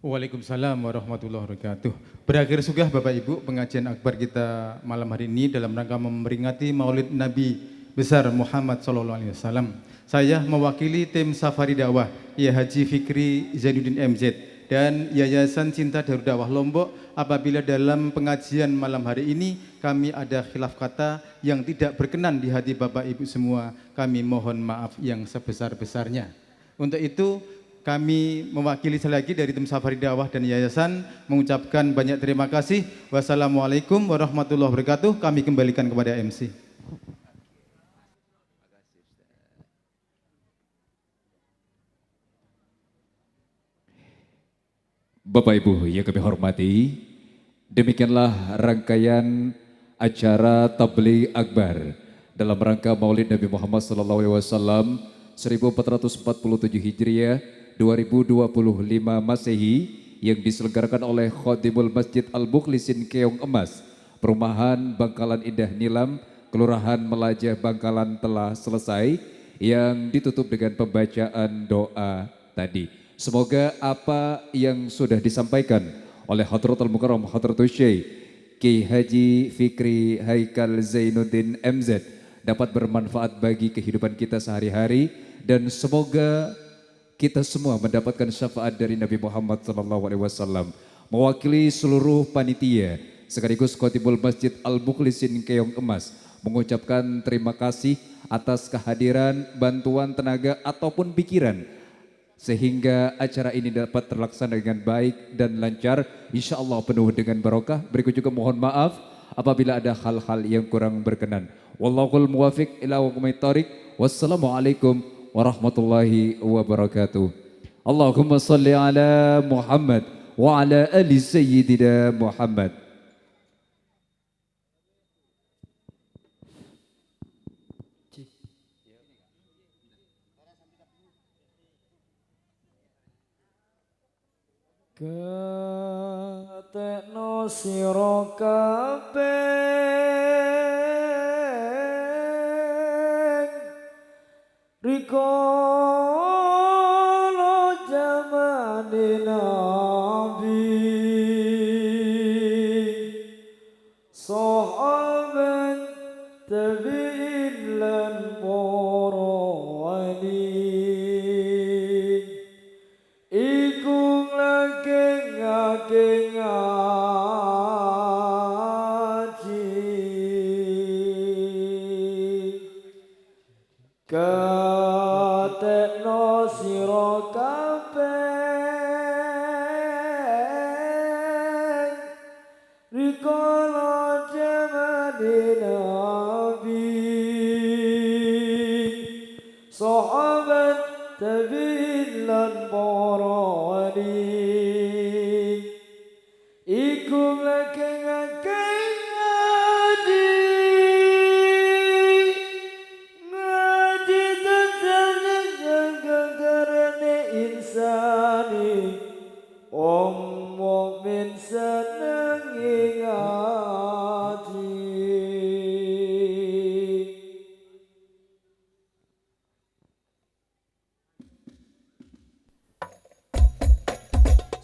Waalaikumsalam warahmatullahi wabarakatuh. Berakhir sudah Bapak Ibu pengajian akbar kita malam hari ini dalam rangka memperingati Maulid Nabi besar Muhammad SAW. Saya mewakili tim Safari Dakwah Ya Haji Fikri Zainuddin MZ dan Yayasan Cinta Darul Dakwah Lombok. Apabila dalam pengajian malam hari ini kami ada khilaf kata yang tidak berkenan di hati Bapak Ibu semua, kami mohon maaf yang sebesar-besarnya. Untuk itu kami mewakili selagi dari tim Safari Dakwah dan Yayasan mengucapkan banyak terima kasih. Wassalamualaikum warahmatullahi wabarakatuh. Kami kembalikan kepada MC. Bapak Ibu yang kami hormati, demikianlah rangkaian acara Tabligh Akbar dalam rangka Maulid Nabi Muhammad SAW 1447 Hijriah 2025 Masehi yang diselenggarakan oleh Khodimul Masjid Al-Mukhlisin Keong Emas, Perumahan Bangkalan Indah Nilam, Kelurahan Melajah Bangkalan telah selesai, yang ditutup dengan pembacaan doa tadi. Semoga apa yang sudah disampaikan oleh Hadratul Mukarram Hadratul Syekh Ki Haji Fikri Haikal Zainuddin MZ dapat bermanfaat bagi kehidupan kita sehari-hari, dan semoga kita semua mendapatkan syafaat dari Nabi Muhammad SAW. Mewakili seluruh panitia sekaligus Khatibul Masjid Al-Mukhlisin Keong Emas mengucapkan terima kasih atas kehadiran, bantuan tenaga ataupun pikiran sehingga acara ini dapat terlaksana dengan baik dan lancar, insya Allah penuh dengan barokah. Berikut juga mohon maaf apabila ada hal-hal yang kurang berkenan. Wallahul muwafiq ila aqwamit thoriq. Wassalamualaikum warahmatullahi wabarakatuh. Allahumma salli ala Muhammad wa ala ali sayyidina Muhammad. Ketekno sira kabeh rikala jamane Nabi, sahabat tabi'in lan para wali, iku ngake ngaji katekno sira kabeh rikala jamane Nabi, sahabat tabi'in lan para wali iku ngakeh ngaji ngaji tentang kegarane insani wong mukmin seneng ngaji.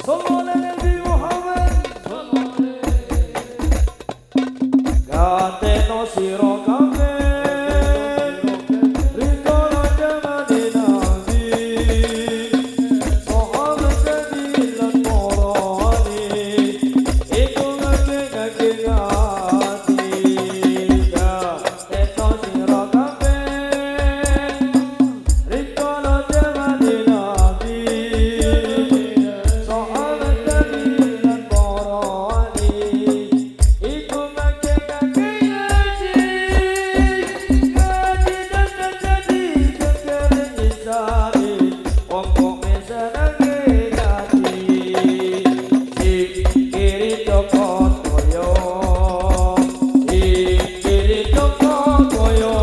Sallallahu alaihi Muhammad Gateno siro kabeh rikala jamane nabi sahabat nabi lan para wali iku ngake ati gateno siro kabeh rikala jamane nabi sahabat nabi lan para wali iku ngake ngaji dan jadi kekereng insani wong mukmin senenge ngaji kiri cokot koyo kiri cokot koyo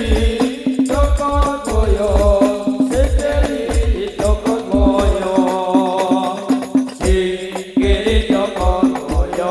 kiri cokot koyo kiri cokot koyo kiri cokot koyo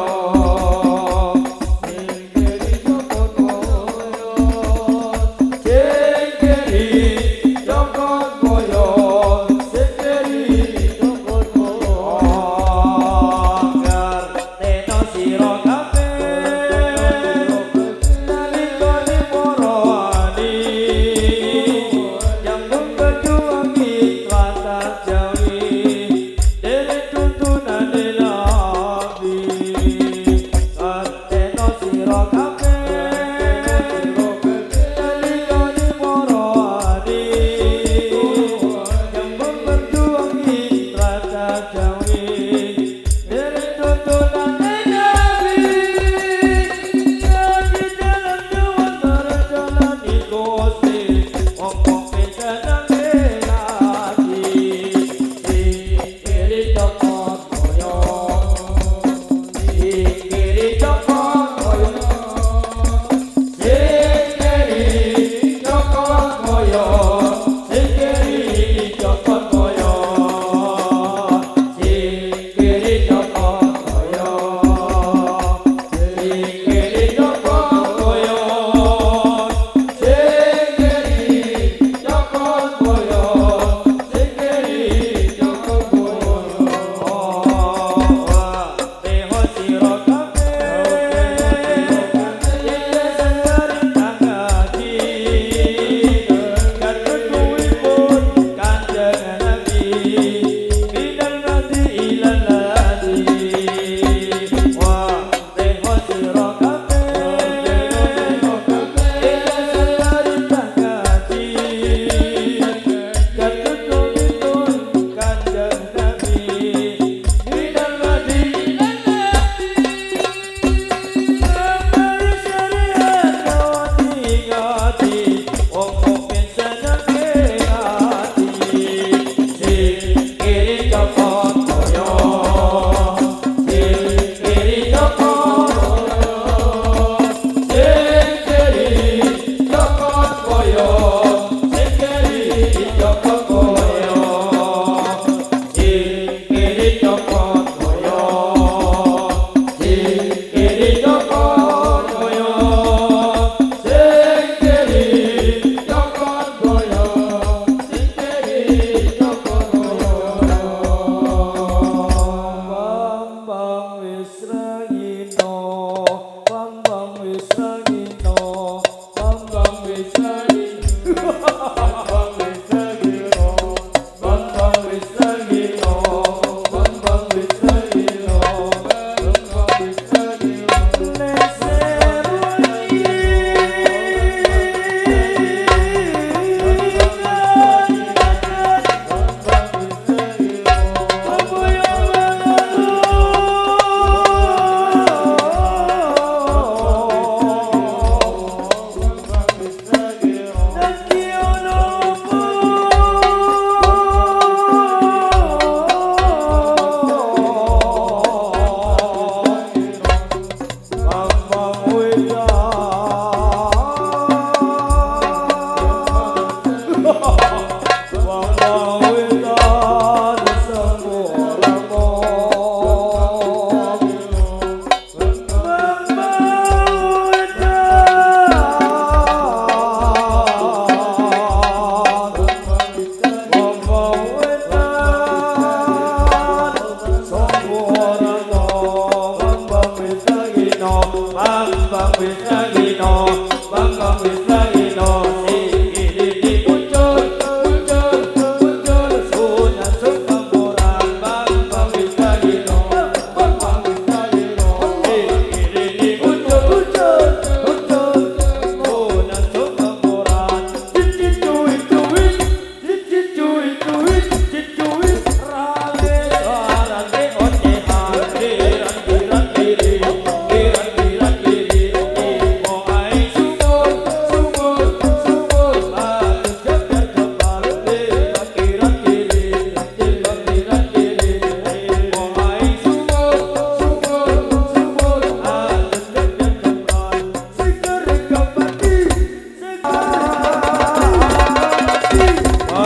Bambang wis lagi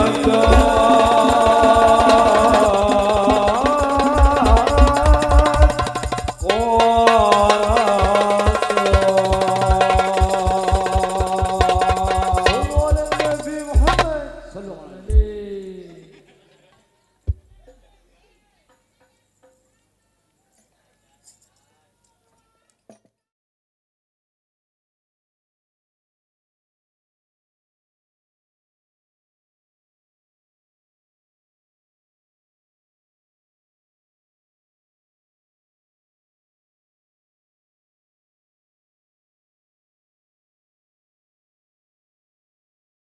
Jaga